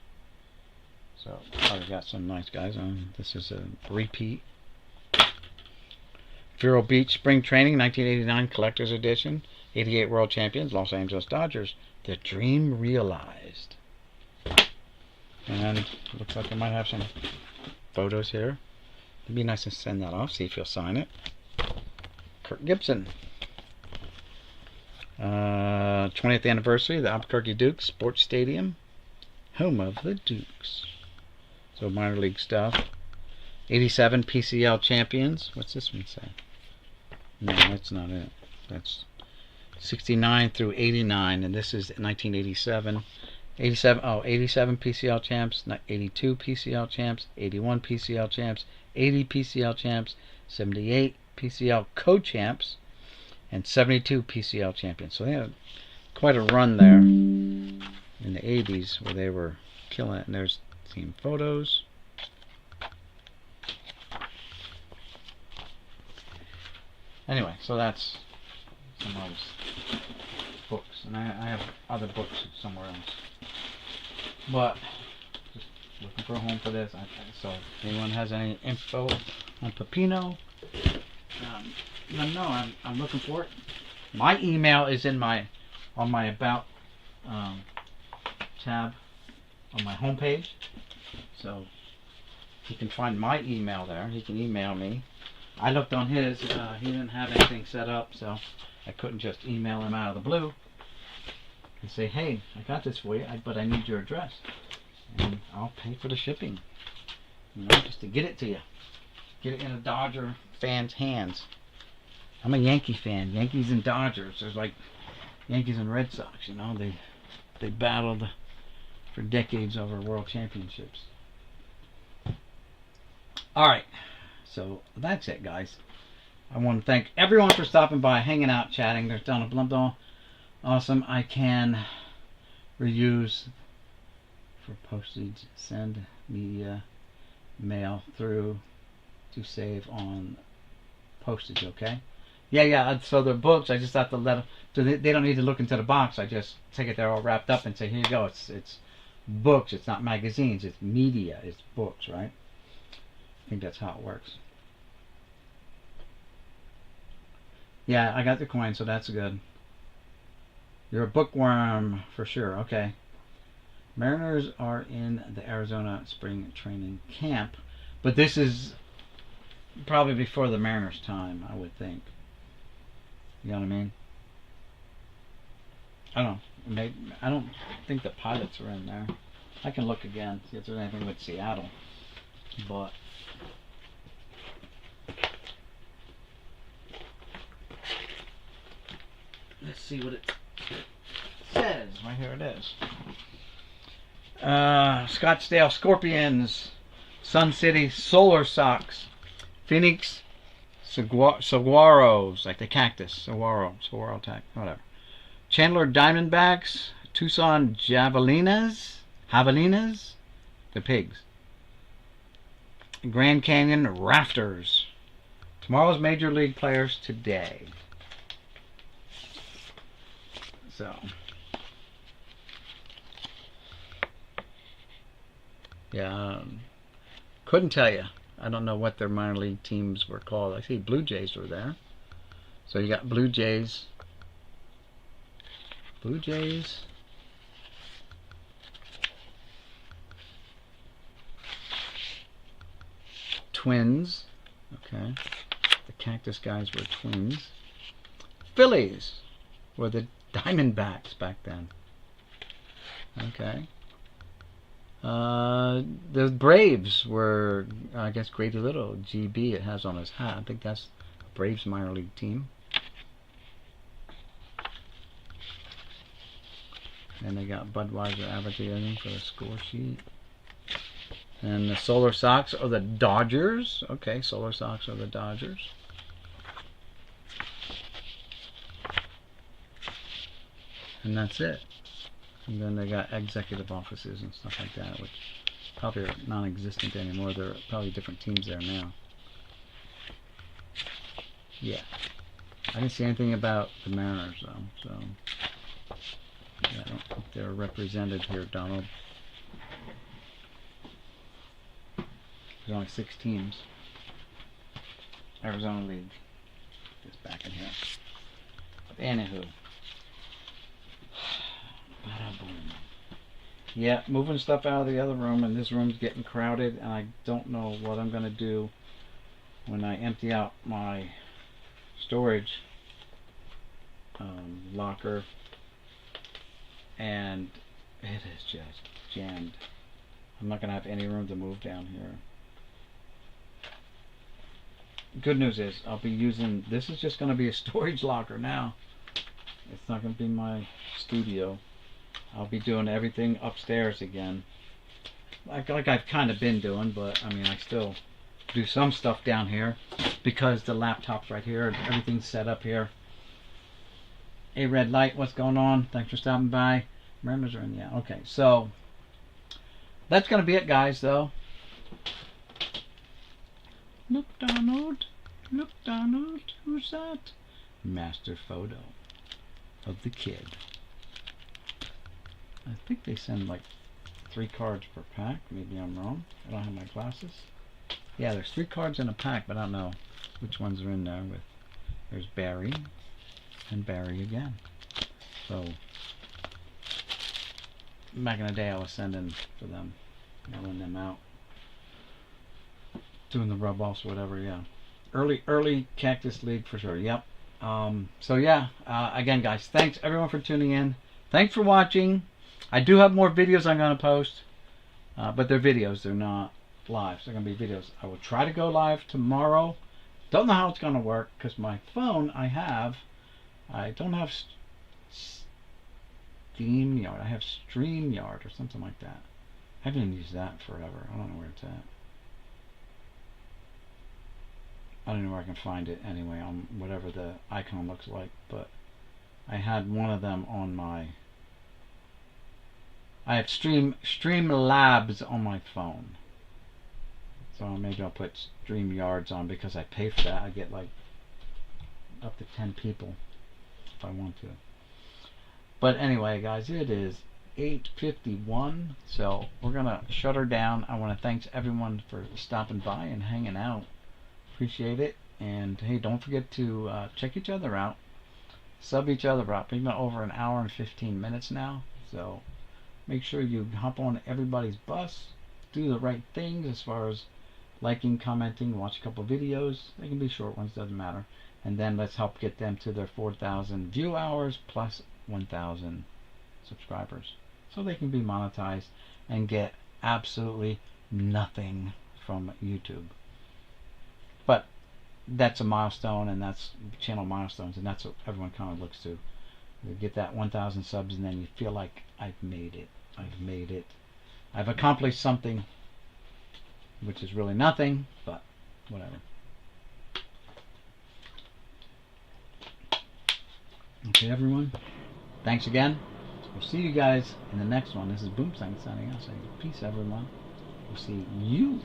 So, I've got some nice guys on. This is a repeat. Vero Beach Spring Training, 1989 Collector's Edition. 88 World Champions, Los Angeles Dodgers. The Dream Realized. And it looks like I might have some photos here. It'd be nice to send that off, see if you'll sign it. Kirk Gibson. 20th anniversary of the Albuquerque Dukes Sports Stadium, home of the Dukes. So minor league stuff. 87 PCL champions. What's this one say? No, that's not it. That's 69 through 89, and this is 1987. 87 PCL champs, 82 PCL champs, 81 PCL champs, 80 PCL champs, 78 PCL co-champs, and 72 PCL champions. So they had quite a run there in the 80s where they were killing it. And there's team photos. Anyway, so that's some of those books. And I have other books somewhere else. But just looking for a home for this. So if anyone has any info on Pepino, let me know. I'm looking for it. My email is in on my about tab on my homepage. So he can find my email there. He can email me. I looked on his. He didn't have anything set up, so I couldn't just email him out of the blue and say, hey, I got this for you, but I need your address. And I'll pay for the shipping. You know, just to get it to you. Get it in a Dodger fan's hands. I'm a Yankee fan. Yankees and Dodgers. There's like Yankees and Red Sox, you know. They battled for decades over world championships. Alright. So that's it, guys. I want to thank everyone for stopping by, hanging out, chatting. There's Donald Blomdhal. Awesome. I can reuse for postage. Send media mail through to save on postage, okay? Yeah, so the books, I just have to let them, so they don't need to look into the box. I just take it there all wrapped up and say, here you go, it's books, it's not magazines, it's media, it's books, right? I think that's how it works. Yeah, I got the coin, so that's good. You're a bookworm for sure, okay. Mariners are in the Arizona spring training camp, but this is probably before the Mariners' time, I would think. You know what I mean? I don't know. I don't think the Pilots are in there. I can look again, see if there's anything with Seattle. But let's see what it says. Right here it is. Scottsdale Scorpions, Sun City Solar Sox, Phoenix Saguaros, like the cactus, saguaro whatever. Chandler Diamondbacks, Tucson Javelinas, the pigs. Grand Canyon Rafters. Tomorrow's Major League players today. So, yeah, couldn't tell you. I don't know what their minor league teams were called. I see Blue Jays were there. So you got Blue Jays. Twins. Okay. The Cactus guys were Twins. Phillies were the Diamondbacks back then. Okay. The Braves were, I guess, Grady Little, GB it has on his hat. I think that's Braves minor league team. And they got Budweiser advertising for the score sheet. And the Solar Sox are the Dodgers. Okay, Solar Sox are the Dodgers. And that's it. And then they got executive offices and stuff like that, which probably are non-existent anymore. There are probably different teams there now. Yeah. I didn't see anything about the Mariners, though. So, yeah, I don't think they're represented here, Donald. There's only 6 teams. Arizona League. Just back in here. But anywho. Yeah, moving stuff out of the other room, and this room's getting crowded, and I don't know what I'm going to do when I empty out my storage locker, and it is just jammed. I'm not going to have any room to move down here. Good news is I'll be using, this is just going to be a storage locker now. It's not going to be my studio. I'll be doing everything upstairs again, like I've kind of been doing, but I mean I still do some stuff down here because the laptop's right here and everything's set up here. Hey Red Light, what's going on? Thanks for stopping by. Mariners are in, yeah, okay, so that's gonna be it, guys, though. Look, Donald, who's that? Master photo of the kid. I think they send like 3 cards per pack. Maybe I'm wrong. I don't have my glasses. Yeah, there's 3 cards in a pack, but I don't know which ones are in there. There's Barry and Barry again. So back in the day I was sending for them, mailing them out, doing the rub-offs, whatever. Yeah, early Cactus League for sure. Yep. So yeah, again, guys, thanks everyone for tuning in. Thanks for watching. I do have more videos I'm going to post, but they're videos. They're not lives. They're going to be videos. I will try to go live tomorrow. Don't know how it's going to work because my phone I don't have SteamYard. I have StreamYard or something like that. I haven't even used that forever. I don't know where it's at. I don't know where I can find it anyway on whatever the icon looks like, but I had one of them on my... I have Streamlabs on my phone. So maybe I'll put StreamYards on because I pay for that. I get like up to 10 people if I want to. But anyway, guys, it is 8:51, so we're going to shut her down. I want to thank everyone for stopping by and hanging out. Appreciate it. And hey, don't forget to check each other out. Sub each other out. We've been over an hour and 15 minutes now, so make sure you hop on everybody's bus. Do the right things as far as liking, commenting, watch a couple videos. They can be short ones, doesn't matter. And then let's help get them to their 4,000 view hours plus 1,000 subscribers, so they can be monetized and get absolutely nothing from YouTube. But that's a milestone, and that's channel milestones, and that's what everyone kind of looks to. You get that 1,000 subs, and then you feel like I've made it. I've made it. I've accomplished something, which is really nothing, but whatever. Okay, everyone. Thanks again. We'll see you guys in the next one. This is Boomsang signing out, saying peace, everyone. We'll see you,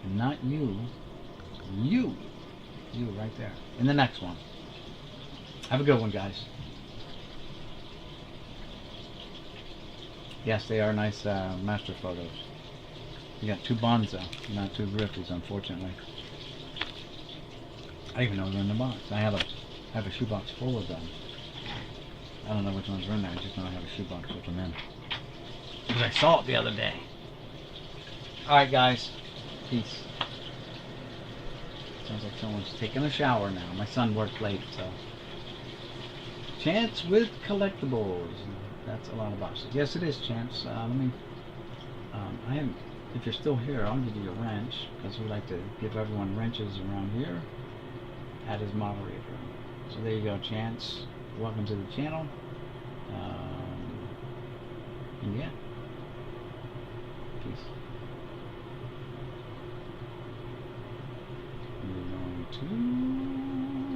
and not you. You right there, in the next one. Have a good one, guys. Yes, they are nice master photos. You got 2 bonds though, not 2 griffies, unfortunately. I even know they're in the box. I have a shoebox full of them. I don't know which ones are in there. I just know I have a shoebox with them in, because I saw it the other day. All right, guys. Peace. Sounds like someone's taking a shower now. My son worked late, so. Chance with collectibles. That's a lot of boxes. Yes, it is, Chance. Let me. I am. If you're still here, I'll give you a wrench, because we like to give everyone wrenches around here. Add his moderator. So there you go, Chance. Welcome to the channel. And yeah. Peace. We're going to